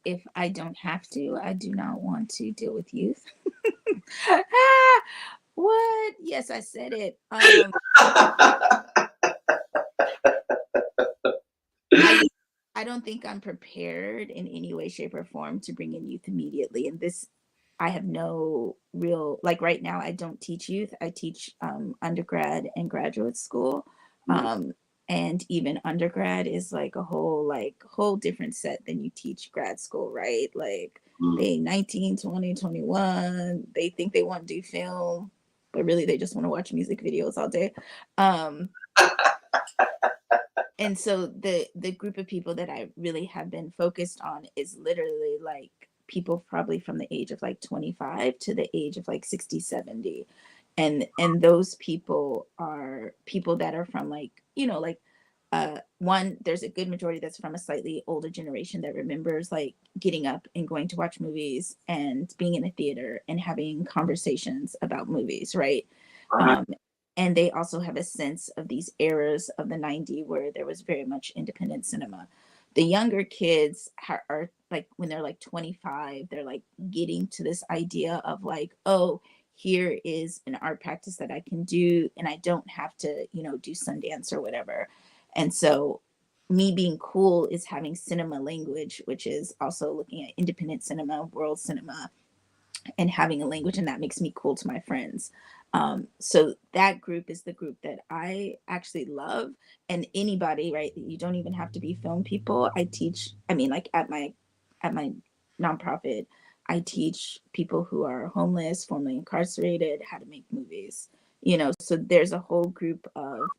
If I don't have to, I do not want to deal with youth. Ah, what? Yes, I said it. I I don't think I'm prepared in any way, shape, or form to bring in youth immediately. And this, I have no real, like right now, I don't teach youth. I teach undergrad and graduate school. Mm, Um, and even undergrad is like a whole different set than you teach grad school, right? Like mm. they 19, 20, 21. They think they want to do film, but really they just want to watch music videos all day. Um, and so the group of people that I really have been focused on is literally like people probably from the age of like 25 to the age of like 60, 70. And those people are people that are from like, like one, there's a good majority that's from a slightly older generation that remembers like getting up and going to watch movies and being in a theater and having conversations about movies, right? Right. um, and they also have a sense of these eras of the 90s where there was very much independent cinema. The younger kids are like when they're like 25, they're like getting to this idea of like, oh, here is an art practice that I can do and I don't have to, do Sundance or whatever. And so me being cool is having cinema language, which is also looking at independent cinema, world cinema, and having a language, and that makes me cool to my friends. So that group is the group that I actually love. And anybody, right? You don't even have to be film people. I teach. I mean, like at my nonprofit, I teach people who are homeless, formerly incarcerated, how to make movies. So there's a whole group of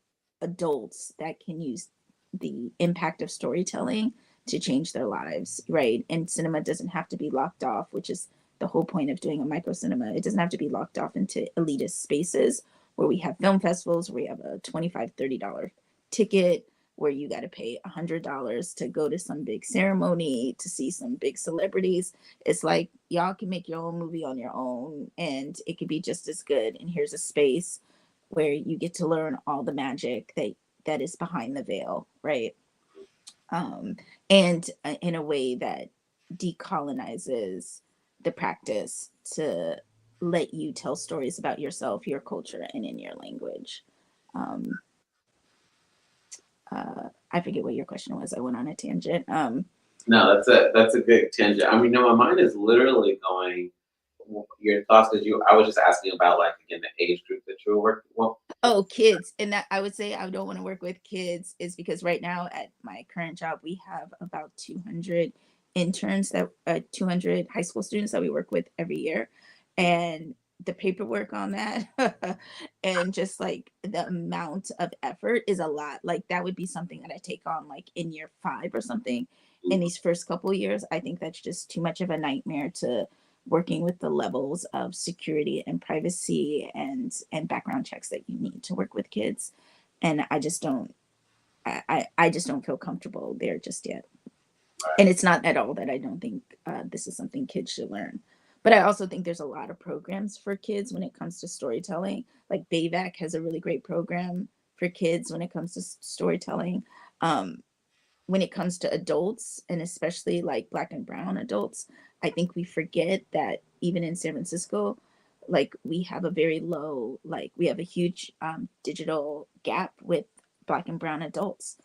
adults that can use the impact of storytelling to change their lives, right? And cinema doesn't have to be locked off, which is the whole point of doing a micro cinema. It doesn't have to be locked off into elitist spaces where we have film festivals where you have a $25, $30 ticket, where you got to pay $100 to go to some big ceremony to see some big celebrities. It's like y'all can make your own movie on your own and it could be just as good. And here's a space where you get to learn all the magic that is behind the veil, right? um, and in a way that decolonizes the practice to let you tell stories about yourself, your culture, and in your language. Um, I forget what your question was. I went on a tangent. No, that's a good tangent. I mean, no, my mind is literally going. Your thoughts, because I was just asking about like again the age group that you were working. Well, Oh, kids. And that I would say I don't want to work with kids is because right now at my current job, we have about 200 interns 200 high school students that we work with every year. And the paperwork on that and just like the amount of effort is a lot. Like that would be something that I take on like in year 5 or something. In these first couple years, I think that's just too much of a nightmare to working with the levels of security and privacy and background checks that you need to work with kids. And I just don't I just don't feel comfortable there just yet. And it's not at all that I don't think this is something kids should learn. But I also think there's a lot of programs for kids when it comes to storytelling. Like BAVAC has a really great program for kids when it comes to storytelling. Um, when it comes to adults and especially like black and brown adults, I think we forget that even in San Francisco, like we have a very low, like we have a huge digital gap with black and brown adults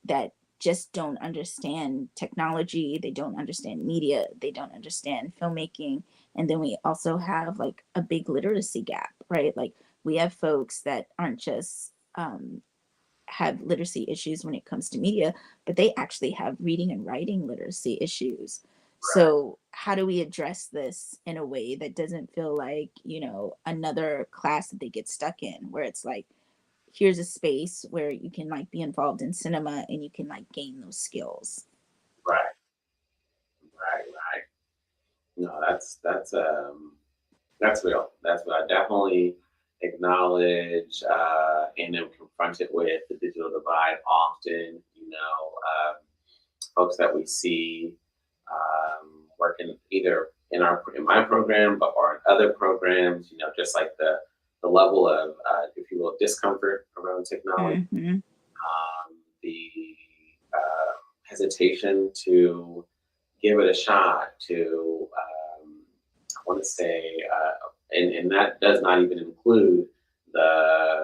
that just don't understand technology, they don't understand media, they don't understand filmmaking. And then we also have like a big literacy gap, right? Like we have folks that aren't just have literacy issues when it comes to media, but they actually have reading and writing literacy issues. So, how do we address this in a way that doesn't feel like, another class that they get stuck in, where it's like, here's a space where you can like be involved in cinema and you can like gain those skills. right, right, right. No, that's real. That's what I definitely acknowledge and am confronted with the digital divide often. Folks that we see working either in my program, but or in other programs. Just like the level of, if you will, discomfort around technology, Mm-hmm. the hesitation to give it a shot. To I want to say, and that does not even include the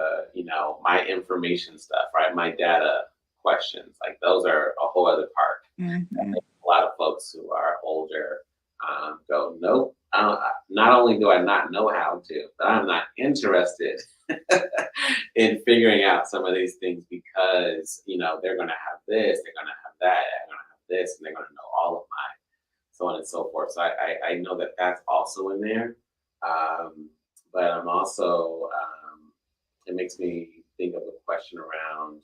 my information stuff, right? My data questions, like those are a whole other part. Mhm. A lot of folks who are older go, nope. Not only do I not know how to, but I'm not interested in figuring out some of these things because they're going to have this, they're going to have that, they're going to have this, and they're going to know all of my so on and so forth. So I know that that's also in there, but I'm also it makes me think of a question around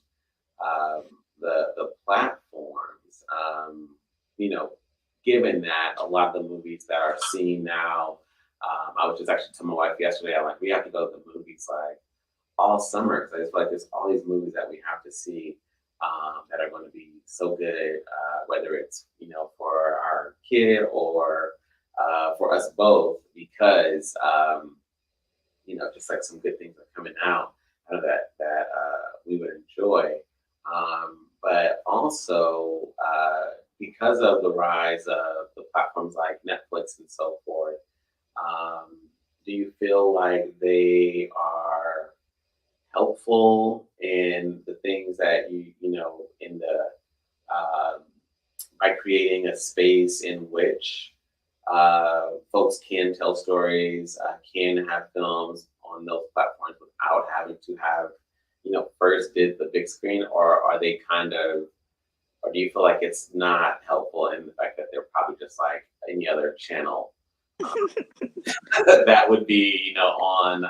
um, the platforms. You know, given that a lot of the movies that are seen now, I was just actually telling my wife yesterday, I'm like, we have to go to the movies like all summer because I just feel like there's all these movies that we have to see that are going to be so good, whether it's for our kid or for us both, because just like some good things are coming out that we would enjoy. But also because of the rise of the platforms like Netflix and so forth, um, do you feel like they are helpful in the things that in the um, by creating a space in which folks can tell stories, can have films on those platforms without having to have, first did the big screen, or are they kind of, or do you feel like it's not helpful in the fact that they're probably just like any other channel that would be, on,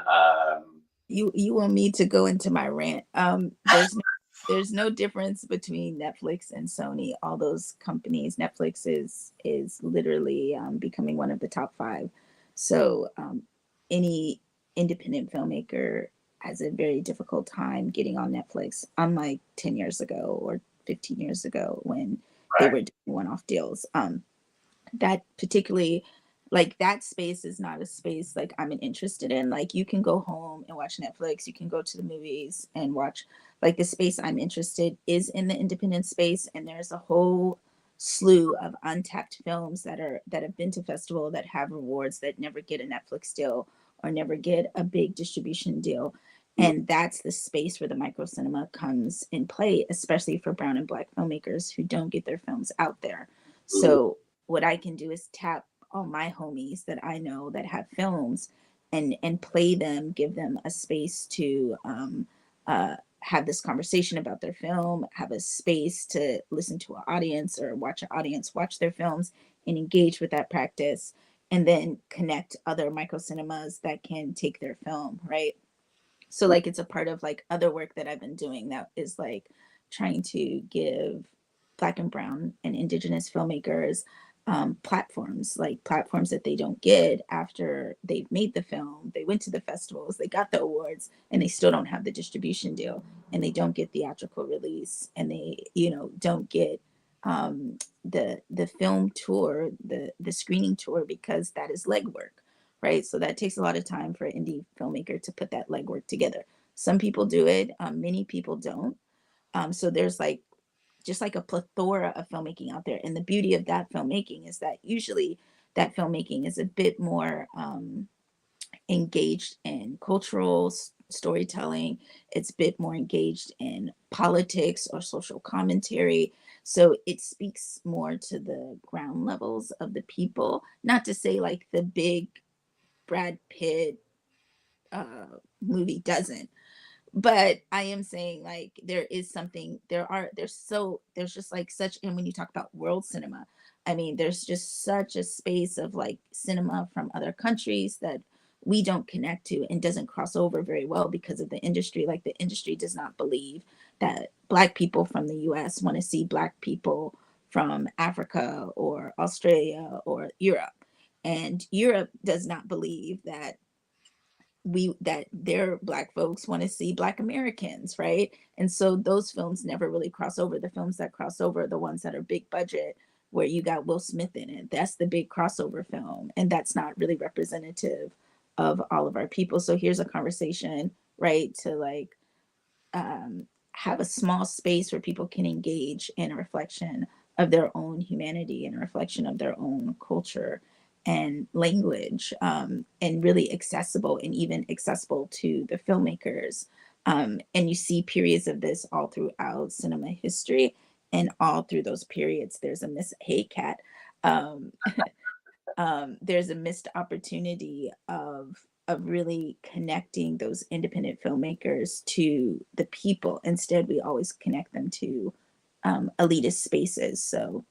You want me to go into my rant? There's no difference between Netflix and Sony. All those companies, Netflix is literally becoming one of the top five. So any independent filmmaker has a very difficult time getting on Netflix, unlike 10 years ago or 15 years ago when they right. were doing one-off deals. That particularly, like, that space is not a space like I'm interested in. Like, you can go home and watch Netflix, you can go to the movies and watch. Like, the space I'm interested is in the independent space, and there's a whole slew of untapped films that have been to festival that have rewards that never get a Netflix deal or never get a big distribution deal. And that's the space where the micro cinema comes in play, especially for brown and black filmmakers who don't get their films out there. Mhm. So what I can do is tap all my homies that I know that have films and play them, give them a space to have this conversation about their film, have a space to listen to an audience or watch an audience watch their films and engage with that practice, and then connect other micro cinemas that can take their film, right? So like it's a part of like other work that I've been doing that is like trying to give black and brown and indigenous filmmakers platforms, like platforms that they don't get after they've made the film. They went to the festivals, they got the awards, and they still don't have the distribution deal, and they don't get theatrical release, and they don't get the film tour, the screening tour, because that is legwork, right? So that takes a lot of time for an indie filmmaker to put that legwork together. Some people do it, many people don't. So there's like just like a plethora of filmmaking out there. And the beauty of that filmmaking is that usually that filmmaking is a bit more engaged in cultural storytelling. It's a bit more engaged in politics or social commentary. So it speaks more to the ground levels of the people. Not to say like the big Brad Pitt movie doesn't, but I am saying like there is something, there's just like such, and when you talk about world cinema, I mean there's just such a space of like cinema from other countries that we don't connect to and doesn't cross over very well because of the industry. Like the industry does not believe that black people from the US want to see black people from Africa or Australia or Europe, and Europe does not believe that their black folks want to see black Americans, right? And so those films never really cross over. The films that cross over are the ones that are big budget, where you got Will Smith in it. That's the big crossover film, and that's not really representative of all of our people. So here's a conversation, right, to have a small space where people can engage in a reflection of their own humanity and a reflection of their own culture and language, and really accessible and even accessible to the filmmakers. And you see periods of this all throughout cinema history, and all through those periods, there's a miss. Hey, cat. Um, there's a missed opportunity of really connecting those independent filmmakers to the people. Instead, we always connect them to elitist spaces. So,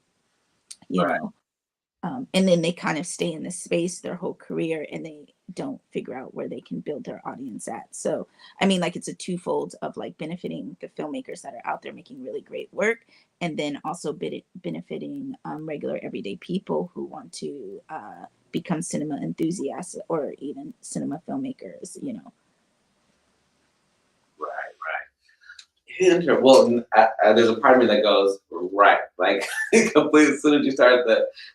you Right. know, and then they kind of stay in this space their whole career, and they don't figure out where they can build their audience at. So I mean, like, it's a twofold of like benefiting the filmmakers that are out there making really great work, and then also benefiting regular everyday people who want to become cinema enthusiasts or even cinema filmmakers, you know. Right. Well, there's a part of me that goes right, like completely. As soon as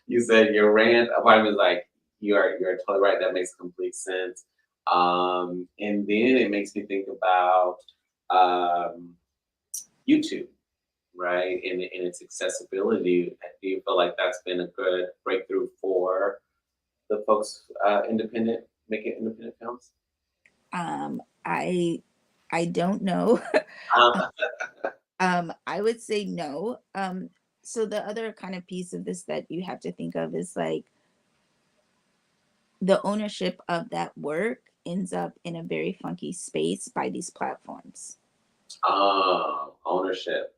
you said your rant. A part of me is like, you're totally right. That makes complete sense. And then it makes me think about um, YouTube, right, and its accessibility. Do you feel like that's been a good breakthrough for the folks independent making independent films? I don't know. Uh, I would say no. So the other kind of piece of this that you have to think of is like the ownership of that work ends up in a very funky space by these platforms. ownership.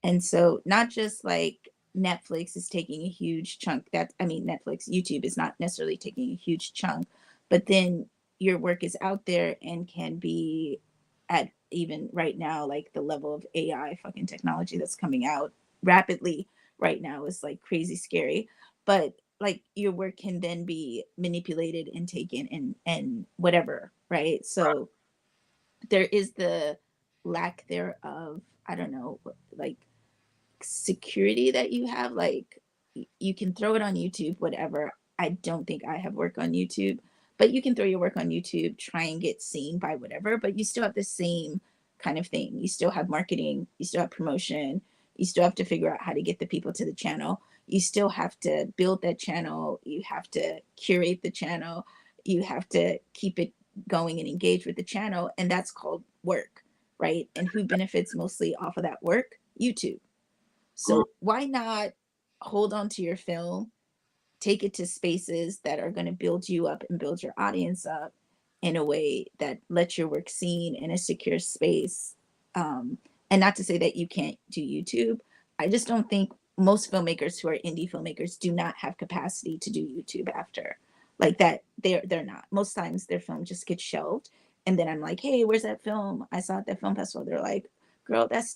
And so not just like Netflix is taking a huge chunk, that I mean Netflix, YouTube is not necessarily taking a huge chunk, but then your work is out there and can be at, even right now, like the level of AI fucking technology that's coming out rapidly right now is like crazy scary. But like your work can then be manipulated and taken and whatever, right? So there is the lack thereof, I don't know, like security that you have. Like you can throw it on YouTube, whatever. I don't think I have work on YouTube, but you can throw your work on YouTube, try and get seen by whatever, but you still have the same kind of thing. You still have marketing, you still have promotion, you still have to figure out how to get the people to the channel. You still have to build that channel, you have to curate the channel, you have to keep it going and engage with the channel, and that's called work, right? And who benefits mostly off of that work? YouTube. Mm, So why not hold on to your film, take it to spaces that are going to build you up and build your audience up in a way that lets your work seen in a secure space. Um, and not to say that you can't do YouTube. I just don't think most filmmakers who are indie filmmakers do not have capacity to do YouTube after like that. They're not. Most times their film just gets shelved. And then I'm like, hey, where's that film? I saw it at that film festival. They're like, girl, that's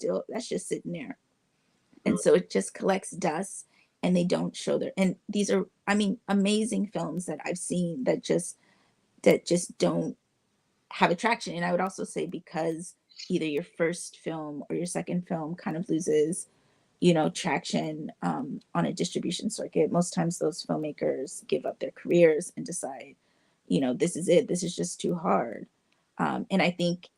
just sitting there, and mm, so it just collects dust, and they don't show their, and these are, I mean, amazing films that I've seen that just don't have attraction. And I would also say because either your first film or your second film kind of loses, traction on a distribution circuit, most times those filmmakers give up their careers and decide, this is it, this is just too hard. And I think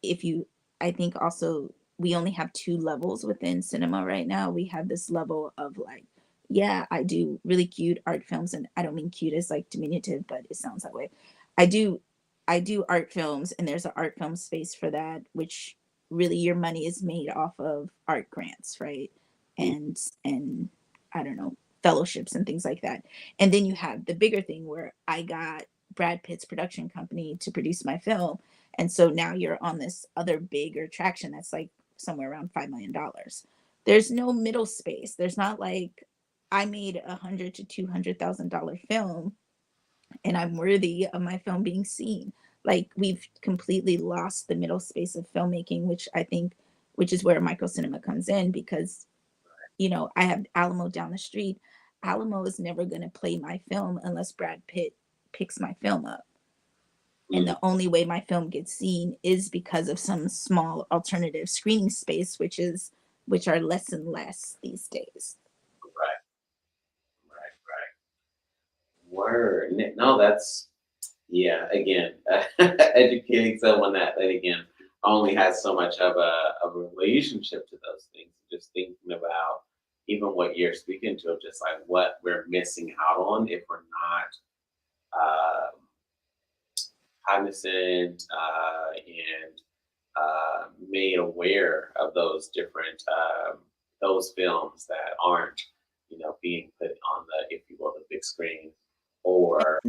I think also we only have two levels within cinema right now. We have this level of like, yeah, I do really cute art films, and I don't mean cute as like diminutive, but it sounds that way. I do I do art films, and there's an art film space for that, which really your money is made off of art grants, right? mm. And I don't know, fellowships and things like that. And then you have the bigger thing where I got Brad Pitt's production company to produce my film. And so now you're on this other bigger traction that's like somewhere around $5 million. There's no middle space. There's not like I made $100,000 to $200,000 film and I'm worthy of my film being seen. Like we've completely lost the middle space of filmmaking, which is where micro cinema comes in, because I have Alamo down the street. Alamo is never going to play my film unless Brad Pitt picks my film up. And Mm. the only way my film gets seen is because of some small alternative screening space, which are less and less these days. Right, right. Word. No, that's, yeah. Again, educating someone that again only has so much of a relationship to those things. Just thinking about even what you're speaking to, of just like what we're missing out on if we're not cognizant and made aware of those different those films that aren't, being put on the, if you will, the big screen or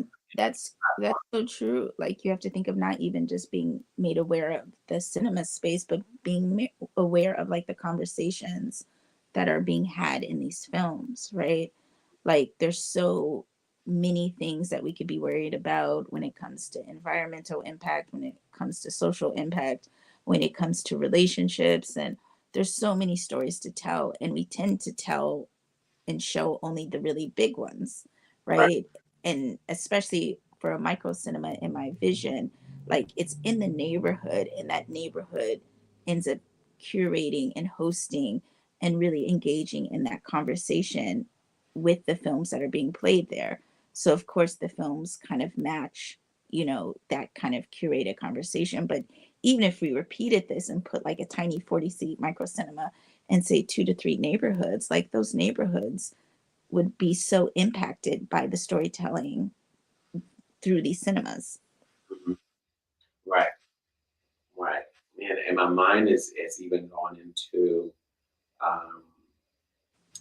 That's so true. Like you have to think of not even just being made aware of the cinema space, but being aware of like the conversations that are being had in these films, right? Like there's so many things that we could be worried about when it comes to environmental impact, when it comes to social impact, when it comes to relationships, and there's so many stories to tell, and we tend to tell and show only the really big ones, right. right? And especially for a micro cinema in my vision, like it's in the neighborhood, and that neighborhood ends up curating and hosting and really engaging in that conversation with the films that are being played there. So of course the films kind of match, that kind of curated conversation. But even if we repeated this and put like a tiny 40-seat micro cinema and say 2 to 3 neighborhoods, like those neighborhoods would be so impacted by the storytelling through these cinemas. Mhm. Right, right. And my mind is even going into um,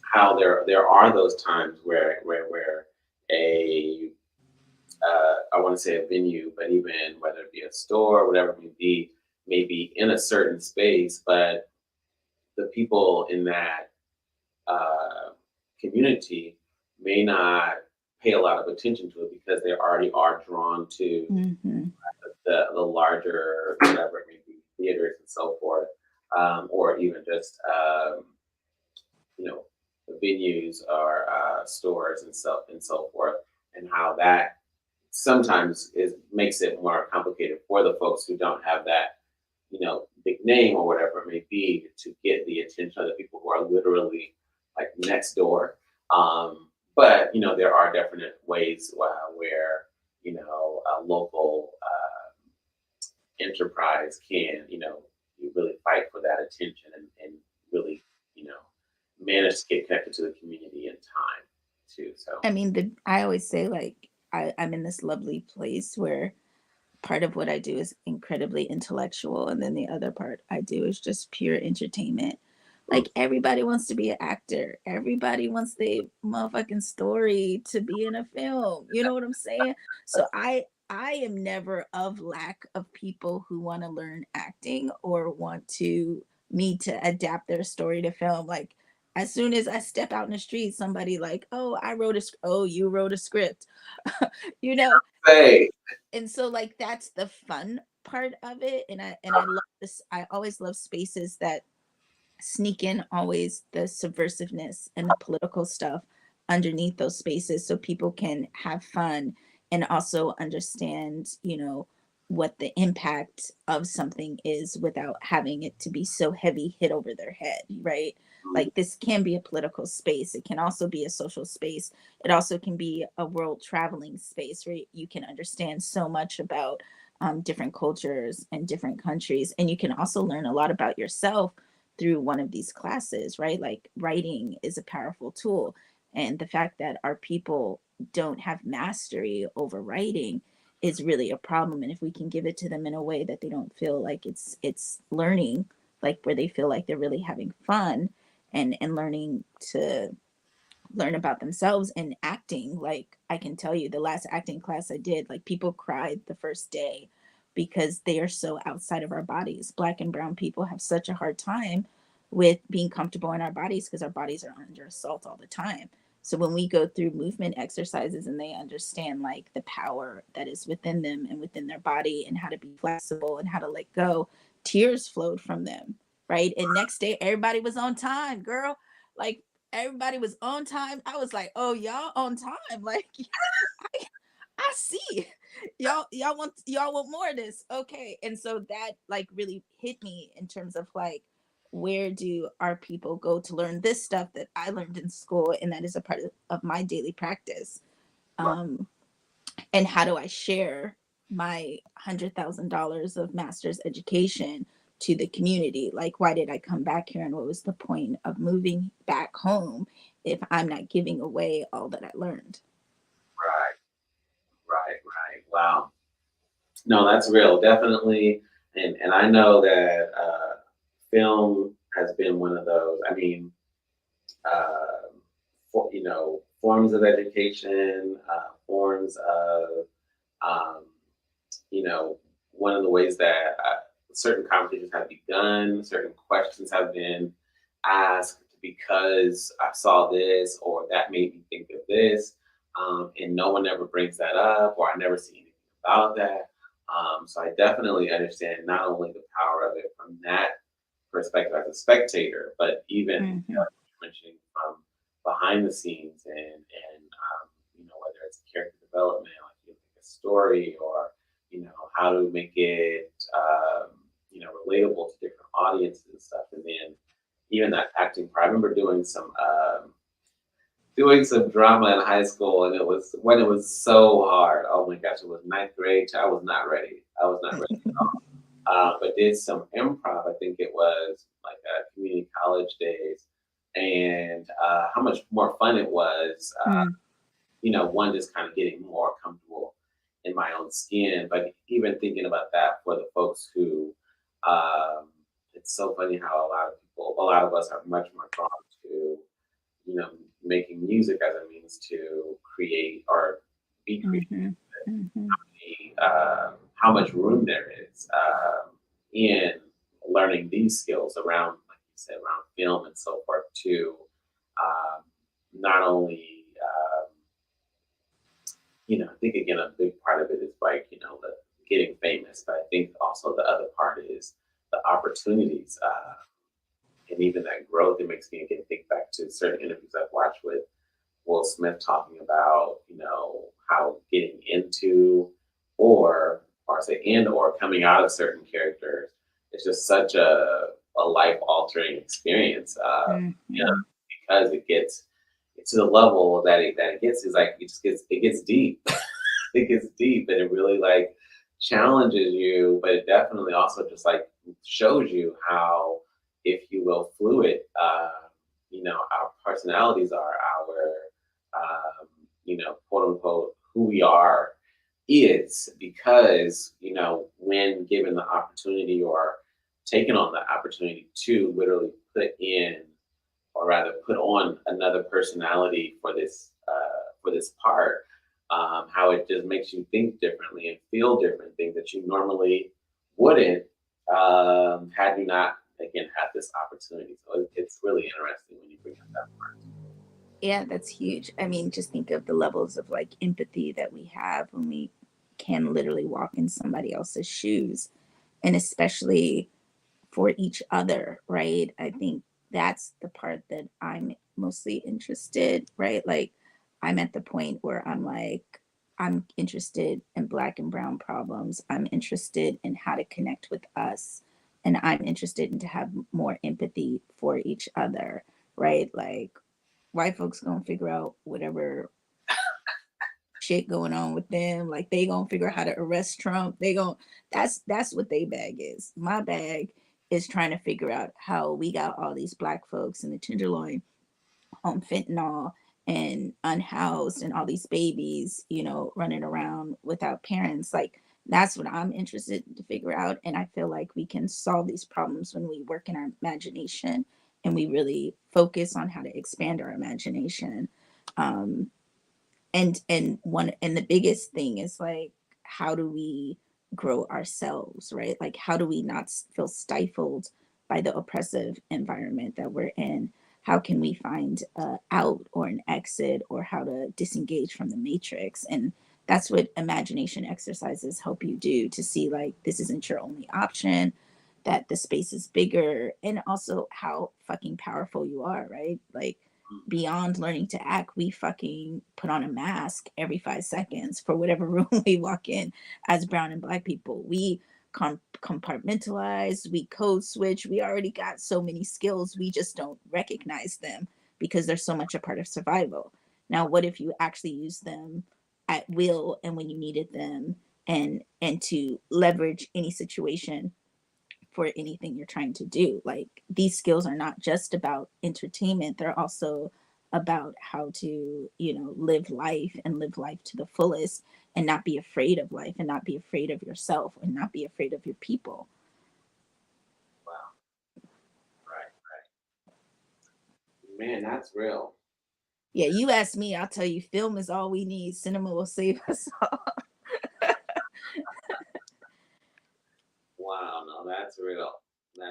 how there are those times where a I want to say a venue, but even whether it be a store or whatever it may be in a certain space, but the people in that uh, community may not pay a lot of attention to it because they already are drawn to Hmm. the larger whatever it may be theaters and so forth, or even just you know venues or stores and so forth, and how that sometimes is makes it more complicated for the folks who don't have that big name or whatever it may be to get the attention of the people who are literally like next door. But there are definite ways where a local enterprise can you really fight for that attention and really you know manage to get connected to the community in time too. So I mean, I always say like I'm in this lovely place where part of what I do is incredibly intellectual, and then the other part I do is just pure entertainment. mm, Like everybody wants to be an actor. Everybody wants their motherfucking story to be in a film. You know what I'm saying? So I am never of lack of people who want to learn acting or want to me to adapt their story to film. Like as soon as I step out in the street, somebody like, oh, oh, you wrote a script. you know, say and so like that's the fun part of it, and I love this. I always love spaces that sneak in always the subversiveness and the political stuff underneath those spaces so people can have fun and also understand, what the impact of something is without having it to be so heavy hit over their head, right? mm, Like this can be a political space. It can also be a social space. It also can be a world traveling space where you can understand so much about different cultures and different countries. And you can also learn a lot about yourself through one of these classes, right? Like writing is a powerful tool. And the fact that our people don't have mastery over writing is really a problem. And if we can give it to them in a way that they don't feel like it's learning, like where they feel like they're really having fun and learning to learn about themselves and acting. Like I can tell you the last acting class I did, like people cried the first day because they are so outside of our bodies. Black and brown people have such a hard time with being comfortable in our bodies because our bodies are under assault all the time. So when we go through movement exercises and they understand like the power that is within them and within their body and how to be flexible and how to let go, tears flowed from them, right? And next day everybody was on time, girl. Like everybody was on time. I was like, "Oh, y'all on time." Like I see. Y'all want more of this. Okay. And so that like really hit me in terms of like where do our people go to learn this stuff that I learned in school and that is a part of my daily practice. right, Um and how do I share my $100,000 of master's education to the community? Like, why did I come back here? And what was the point of moving back home if I'm not giving away all that I learned? Right, right. Wow. No, that's real, definitely. And I know that film has been one of those. I mean, for, forms of education, forms of, um, you know, one of the ways that certain conversations have begun, certain questions have been asked because I saw this or that made me think of this, and no one ever brings that up, or I never see anything about that. So I definitely understand not only the power of it from that perspective as a spectator, but even Hmm. mentioning from behind the scenes and whether it's character development, like you make a story, or how to make it relatable to different audiences and stuff, and then even that acting part. I remember doing some drama in high school, and it was when it was so hard. Oh my gosh, it was ninth grade. I was not ready. I was not ready. But did some improv. I think it was like community college days, and how much more fun it was. Mm. One just kind of getting more comfortable in my own skin. But even thinking about that for the folks who, it's so funny how a lot of us are much more drawn to, you know, making music as a means to create or be creative. Mhm. Mhm. How much room there is in learning these skills around, like you said, around film and so forth, to um, not only I think again a big part of it is like the getting famous, but I think also the other part is the opportunities and even that growth. It makes me again think back to certain interviews I've watched with Will Smith talking about how getting into or say and or coming out of certain characters is just such a life altering experience. Mhm. Because it gets to the level that it gets is like it gets deep. It gets deep and it really like challenges you, but it definitely also just like shows you how, if you will, fluid our personalities are, our quote unquote who we are is, because when given the opportunity or taken on the opportunity to literally put in, or rather put on another personality for this part, how it just makes you think differently and feel different things that you normally wouldn't, had you not again had this opportunity. So it's really interesting when you bring up that part. Yeah, that's huge. I mean, just think of the levels of like empathy that we have when we can literally walk in somebody else's shoes, and especially for each other, right? I think that's the part that I'm mostly interested, right? Like, I'm at the point where I'm like, I'm interested in Black and Brown problems. I'm interested in how to connect with us. And I'm interested in to have more empathy for each other, right? Like, white folks gonna figure out whatever shit going on with them. Like, they gonna figure out how to arrest Trump. They gonna that's what they bag is. My bag is trying to figure out how we got all these black folks in the Tenderloin on fentanyl and unhoused and all these babies, running around without parents. Like, that's what I'm interested to figure out. And I feel like we can solve these problems when we work in our imagination and we really focus on how to expand our imagination. Um, and the biggest thing is like, how do we grow ourselves, right? Like, how do we not feel stifled by the oppressive environment that we're in? How can we find out or an exit, or how to disengage from the matrix? And that's what imagination exercises help you do, to see like this isn't your only option, that the space is bigger, and also how fucking powerful you are, right? Like, beyond learning to act, we fucking put on a mask every 5 seconds for whatever room we walk in as brown and black people. We compartmentalize, we code switch. We already got so many skills, we just don't recognize them because they're so much a part of survival. Now, what if you actually use them at will and when you needed them, and to leverage any situation for anything you're trying to do. Like these skills are not just about entertainment, they're also about how to, live life and live life to the fullest and not be afraid of life and not be afraid of yourself and not be afraid of your people. Wow. Right. Man, that's real. Yeah, you ask me, I'll tell you, film is all we need. Cinema will save us all. Wow. No, that's real.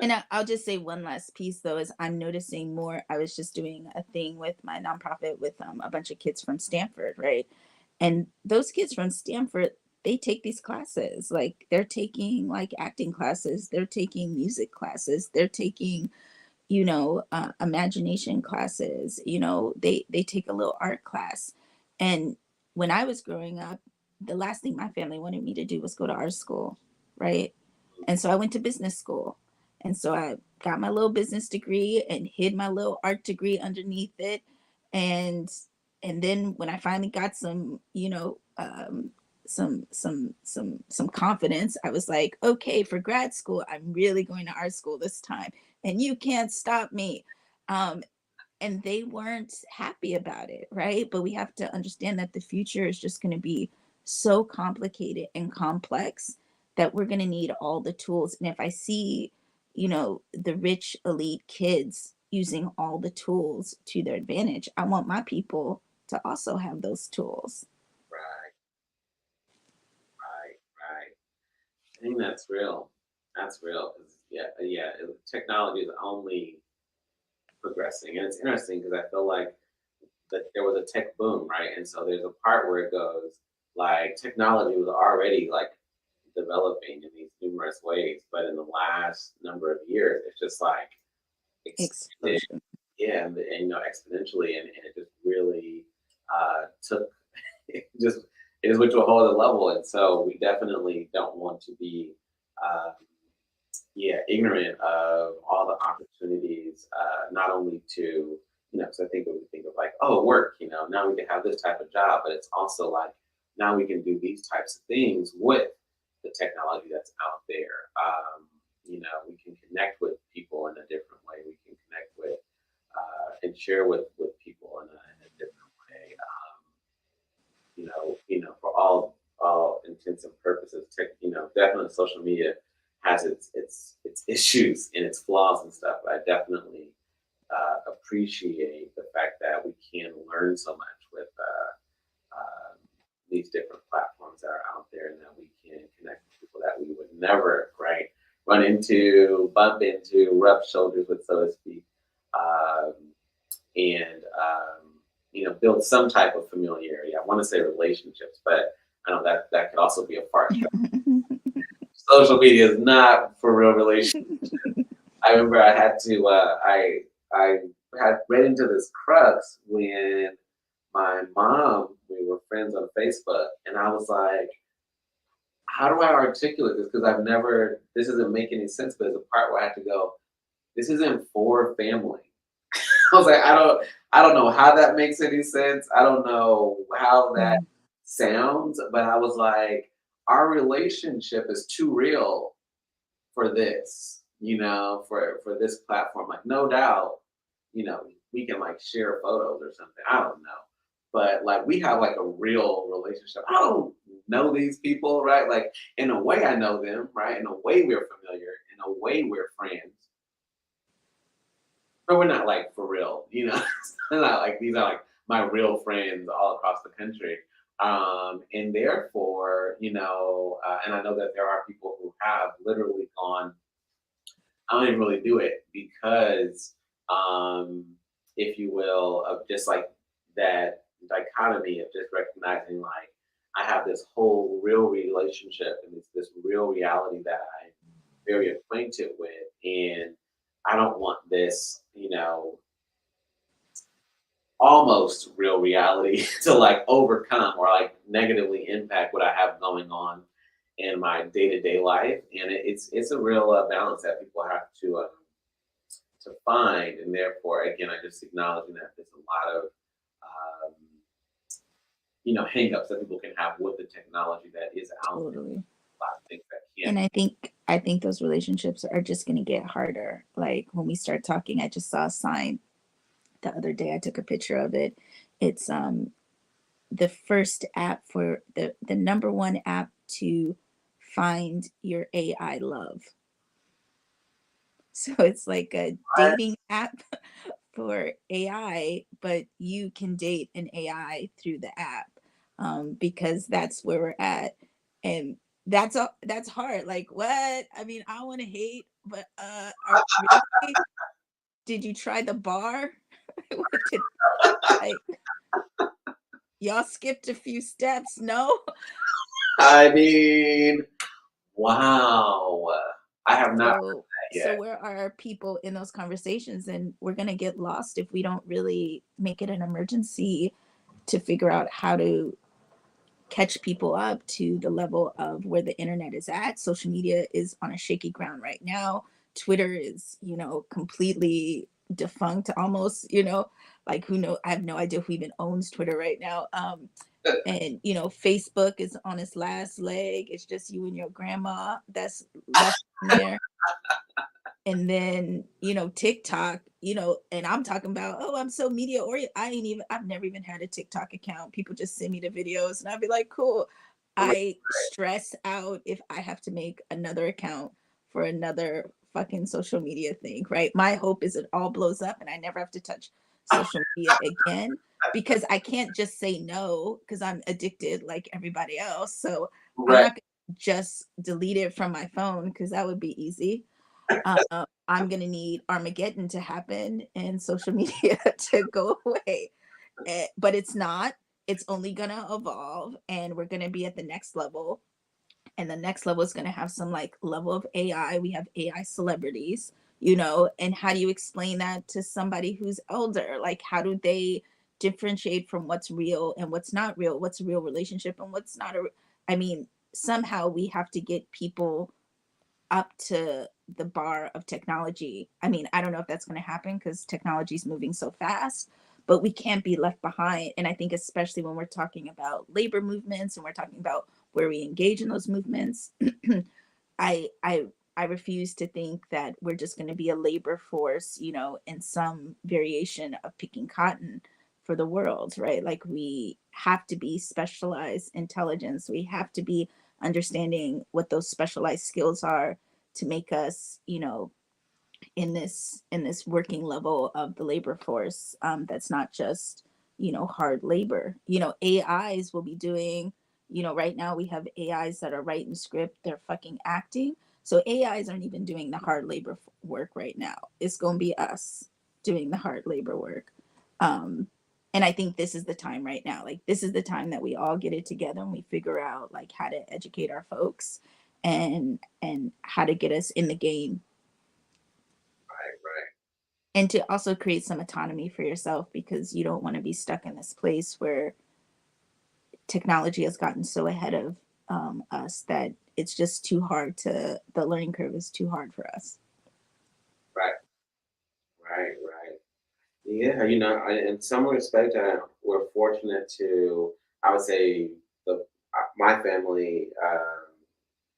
And That's I'll just say one last piece though is I'm noticing more. I was just doing a thing with my nonprofit with a bunch of kids from Stanford, right? And those kids from Stanford, they take these classes. Like they're taking like acting classes, they're taking music classes, they're taking imagination classes. They take a little art class. And when I was growing up, the last thing my family wanted me to do was go to art school, right? And so I went to business school. And so I got my little business degree and hid my little art degree underneath it. And and then when I finally got some, some confidence, I was like, okay, for grad school, I'm really going to art school this time, and you can't stop me. Um, and they weren't happy about it, right? But we have to understand that the future is just going to be so complicated and complex that we're going to need all the tools. And if I see, the rich elite kids using all the tools to their advantage, I want my people to also have those tools. right. Right. I think that's real. That's real. 'Cause, technology is only progressing, and it's interesting because I feel like that there was a tech boom, right? And so there's a part where it goes like technology was already like developing in these numerous ways, but in the last number of years, it's just like expanded, Explosion. yeah, and exponentially, and it just really took it just it just went to a whole other level, and so we definitely don't want to be um, ignorant of all the opportunities, not only to, so I think when we think of like, oh, work, now we can have this type of job, but it's also like now we can do these types of things with the technology that's out there. We can connect with people in a different way. We can connect with and share with people in a different way. For all intents and purposes, definitely social media has its issues and its flaws and stuff. But I definitely appreciate the fact that we can learn so much with these different platforms that are out there, and that we can connect with people that we would never, right, run into, bump into, rub shoulders with, so to speak, um, and build some type of familiarity. I want to say relationships, but I know that could also be a far stretch. Social media is not for real relationships. I remember I had to I had ran into this crux when my mom, we were friends on Facebook, and I was like, how do I articulate this? Because this doesn't make any sense. But there's a part where I had to go, this isn't for family. I was like, I don't know how that makes any sense. I don't know how that Mm. sounds, but I was like, our relationship is too real for this, for this platform. Like, no doubt, we can like share photos or something. I don't know. But like we have like a real relationship. I don't know these people, right? Like in a way I know them, right? In a way we're familiar, in a way we're friends. But we're not like for real, They're not like these are like my real friends all across the country. And therefore, and I know that there are people who have literally gone, I don't even really do it because, um, if you will, of just like that dichotomy of just recognizing like I have this whole real relationship and it's this real reality that I'm very acquainted with, and I don't want this, almost real reality to like overcome or like negatively impact what I have going on in my day to day life, and it's a real balance that people have to find, and therefore, again, I just acknowledging that there's a lot of hangups that people can have with the technology that is out there. Totally. a lot of things that can't. And I think those relationships are just going to get harder. Like when we start talking, I just saw a sign the other day. I took a picture of it. It's the first app for the number one app to find your AI love. So it's like a dating app for AI, but you can date an AI through the app, because that's where we're at, and that's hard. Like what? I mean, I want to hate, but really? Did you try the bar? What did, like y'all skipped a few steps? No. I mean, wow. I have not heard So that so yet. where are people in those conversations? And we're gonna get lost if we don't really make it an emergency to figure out how to catch people up to the level of where the internet is at. Social media is on a shaky ground right now. Twitter is, completely defunct almost, like who know I have no idea who even owns Twitter right now. And Facebook is on its last leg. It's just you and your grandma that's left in there. And then TikTok, and I'm talking about, oh, I'm so media oriented. I've never even had a TikTok account. People just send me the videos and I'd be like, cool. I stress out if I have to make another account for another fucking social media thing, right? My hope is it all blows up and I never have to touch social media again, because I can't just say no because I'm addicted like everybody else. So I'm Right. not gonna just delete it from my phone because that would be easy. I'm gonna need Armageddon to happen and social media to go away. But it's not. It's only gonna evolve, and we're gonna be at the next level. And the next level is gonna have some like level of AI. We have AI celebrities, and how do you explain that to somebody who's older? Like, how do they differentiate from what's real and what's not real? What's a real relationship and what's not a? I mean, somehow we have to get people up to the bar of technology. I mean, I don't know if that's going to happen because technology is moving so fast, but we can't be left behind. And I think, especially when we're talking about labor movements and we're talking about where we engage in those movements, I, I, I refuse to think that we're just going to be a labor force, in some variation of picking cotton for the world, right? Like we have to be specialized intelligence. We have to be understanding what those specialized skills are to make us, in this working level of the labor force, that's not just hard labor. AIs will be doing, right now we have AIs that are writing script, they're fucking acting. So AIs aren't even doing the hard labor work right now. It's going to be us doing the hard labor work. um and I think this is the time right now. Like this is the time that we all get it together and we figure out like how to educate our folks and how to get us in the game, Right. Right. and to also create some autonomy for yourself, because you don't want to be stuck in this place where technology has gotten so ahead of us that it's just too hard to the learning curve is too hard for us. Right. Right. Right. Yeah. In some respect, we're fortunate to, I would say, my family,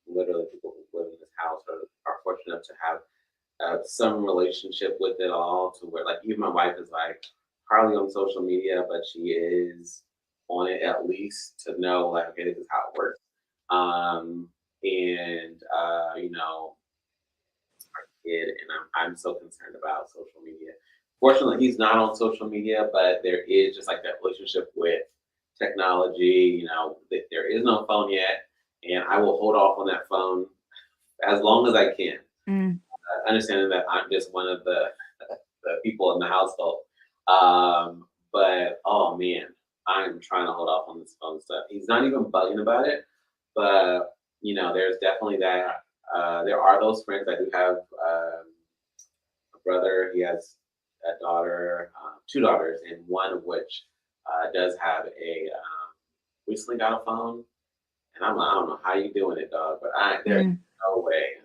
literally people who live in this house are fortunate to have some relationship with it all, to where like even my wife is like hardly on social media, but she is on it at least to know like, okay, this is how it works. Um, and kid, and I'm so concerned about social media. Fortunately, he's not on social media, but there is just like that relationship with technology. There is no phone yet, and I will hold off on that phone as long as I can, Mm. understanding that I'm just one of the people in the household. But oh man, I'm trying to hold off on this phone stuff. He's not even bugging about it, but there's definitely that. There are those friends. I do have a brother. He has a daughter, two daughters, and one of which does have a recently got a phone. And I'm like, I don't know how you doing it, dog, but there's Mm. no way.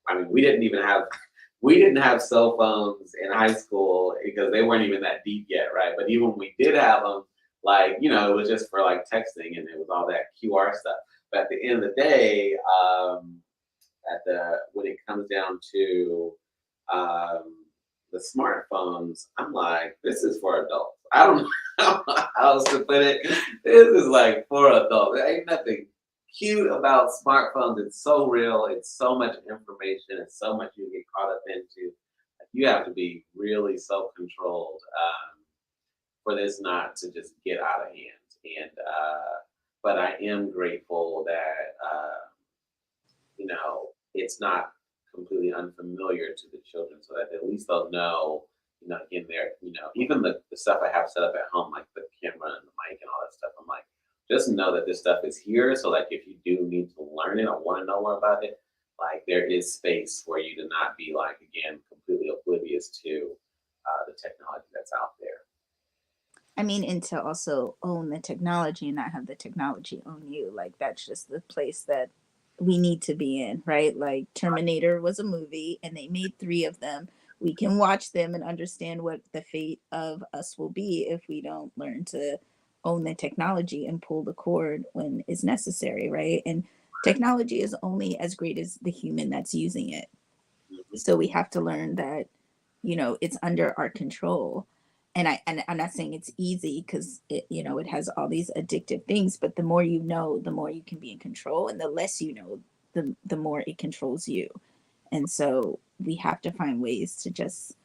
I mean, we didn't have cell phones in high school because they weren't even that deep yet, right? But even when we did have them, like it was just for like texting, and it was all that QR stuff. But at the end of the day, at the when it comes down to um, the smartphones, I'm like, this is for adults. I don't know how else to put it. This is like for adults. There ain't nothing cute about smartphones. It's so real. It's so much information. It's so much you get caught up into. Like, you have to be really self-controlled for this not to just get out of hand. And but I am grateful that it's not completely unfamiliar to the children, so that at least they'll know, in there, even the stuff I have set up at home, like the camera and the mic and all that stuff. I'm like, just know that this stuff is here. So like, if you do need to learn it or want to know more about it, like there is space for you to not be like again completely oblivious to the technology that's out there. I mean, and to also own the technology and not have the technology own you. Like that's just the place that we need to be in, right? Like Terminator was a movie and they made three of them. We can watch them and understand what the fate of us will be if we don't learn to own the technology and pull the cord when it's necessary, right? And technology is only as great as the human that's using it. Mhm. So we have to learn that, it's under our control. And I'm not saying it's easy because it has all these addictive things, but the more you know, the more you can be in control, and the less you know, the more it controls you. And so we have to find ways to just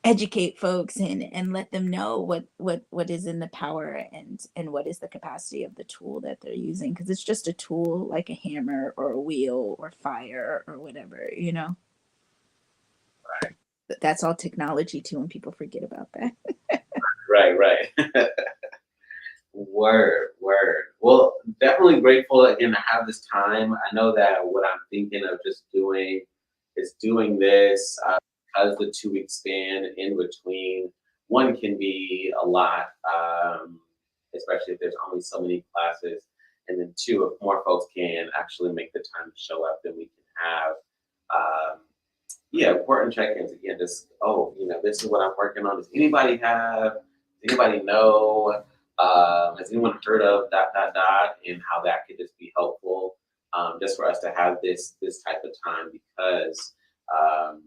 educate folks and let them know what is in the power and what is the capacity of the tool that they're using, because it's just a tool like a hammer or a wheel or fire or whatever. That's all technology too, and people forget about that. Right, right. Word, word. Well, definitely grateful again to have this time. I know that what I'm thinking of just doing is doing this because the 2 week span in between one can be a lot, especially if there's only so many classes. And then two, if more folks can actually make the time to show up, then we can have important check-ins again. Just this is what I'm working on. Does anybody have? Does anybody know? Has anyone heard of dot dot dot? And how that could just be helpful, just for us to have this type of time because um,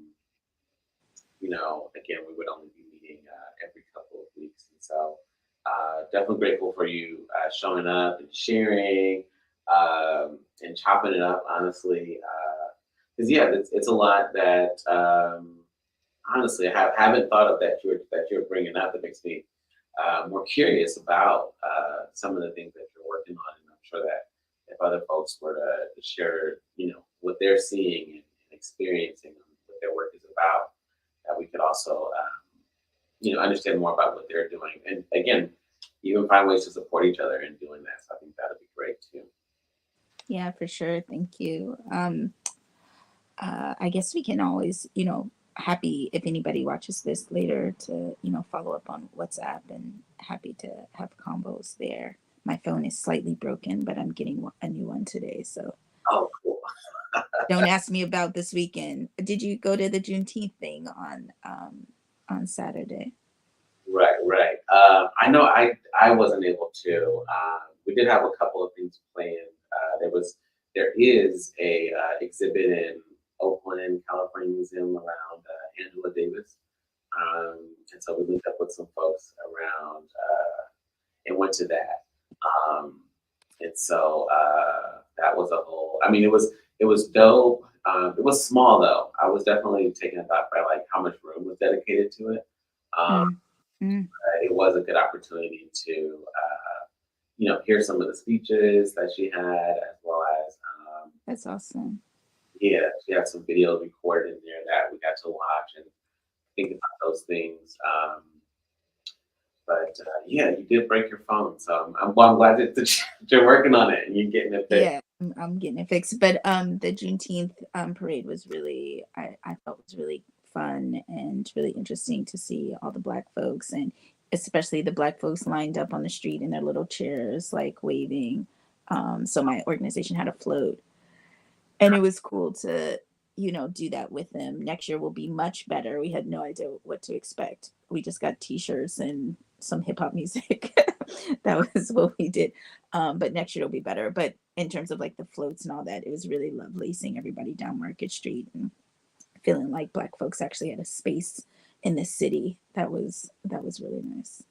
again, we would only be meeting every couple of weeks, and so definitely grateful for you showing up and sharing and chopping it up. Honestly, because it's a lot that honestly I haven't thought of that you're bringing up. That makes me more curious about some of the things that you're working on, and I'm sure that if other folks were to share, what they're seeing and experiencing, and what their work is about, that we could also, understand more about what they're doing, and again, even find ways to support each other in doing that. So I think that'd be great too. Yeah, for sure. Thank you. I guess we can always, happy if anybody watches this later to, follow up on WhatsApp, and happy to have combos there. My phone is slightly broken, but I'm getting a new one today. So Oh, cool. don't ask me about this weekend. Did you go to the Juneteenth thing on Saturday? Right, right. I know I wasn't able to. We did have a couple of things planned. There is a exhibit in Oakland, California Museum around Angela Davis, and so we linked up with some folks around and went to that. Um, and so that was a whole. I mean, it was dope. It was small though. I was definitely taken aback by like how much room was dedicated to it. Um, Mm, mm, it was a good opportunity to hear some of the speeches that she had, as well as that's awesome. yeah, she had some video recorded in there that we got to watch and think about those things. But yeah, you did break your phone, so I'm glad that you're working on it and you're getting it fixed. Yeah, I'm getting it fixed. But the Juneteenth parade was I felt was really fun and really interesting to see all the black folks, and especially the black folks lined up on the street in their little chairs, like waving. So my organization had a float, and it was cool to do that with them. Next year will be much better. We had no idea what to expect. We just got t-shirts and some hip hop music. That was what we did. But next year it'll be better. But in terms of like the floats and all that, it was really lovely seeing everybody down Market Street and feeling like Black folks actually had a space in the city. That was really nice.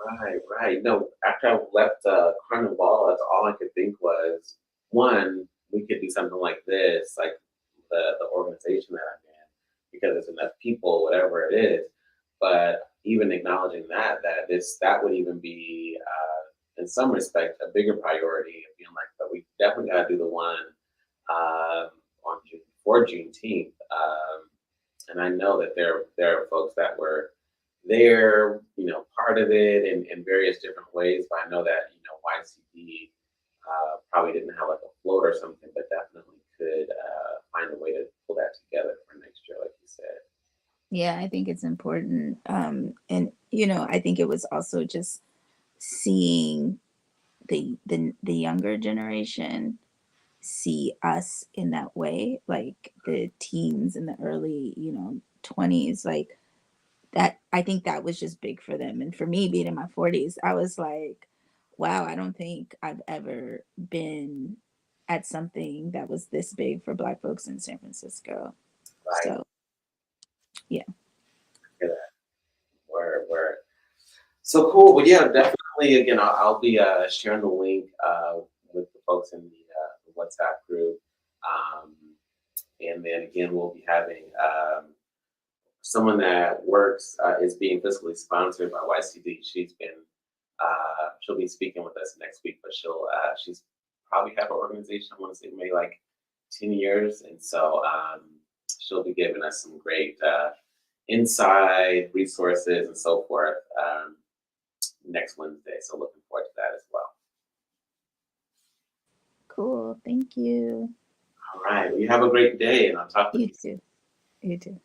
Right, right. No, after I left Carnival, that's all I could think was one, we could do something like this, like the organization that I'm in, because there's enough people, whatever it is. But even acknowledging that that would even be in some respect a bigger priority of being like, but we definitely got to do the one on June for Juneteenth. And I know that there are folks that were there, part of it in various different ways. But I know that YCD probably didn't have like a float or something, but definitely could find a way to pull that together for next year, like you said. Yeah, I think it's important. And I think it was also just seeing the younger generation see us in that way, like the teens in the early, 20s, like that. I think that was just big for them. And for me, being in my 40s, I was like, wow, I don't think I've ever been at something that was this big for Black folks in San Francisco. Right. So, yeah. Yeah, where so cool. But yeah, definitely. Again, I'll be sharing the link with the folks in the WhatsApp group, um, and then again, we'll be having someone that works is being fiscally sponsored by YCD. She'll be speaking with us next week, but she's probably had her organization. I want to say maybe like 10 years, and so she'll be giving us some great insight, resources, and so forth next Wednesday. So looking forward to that as well. Cool. Thank you. All right. Well, you have a great day, and I'll talk with You you. too. You too.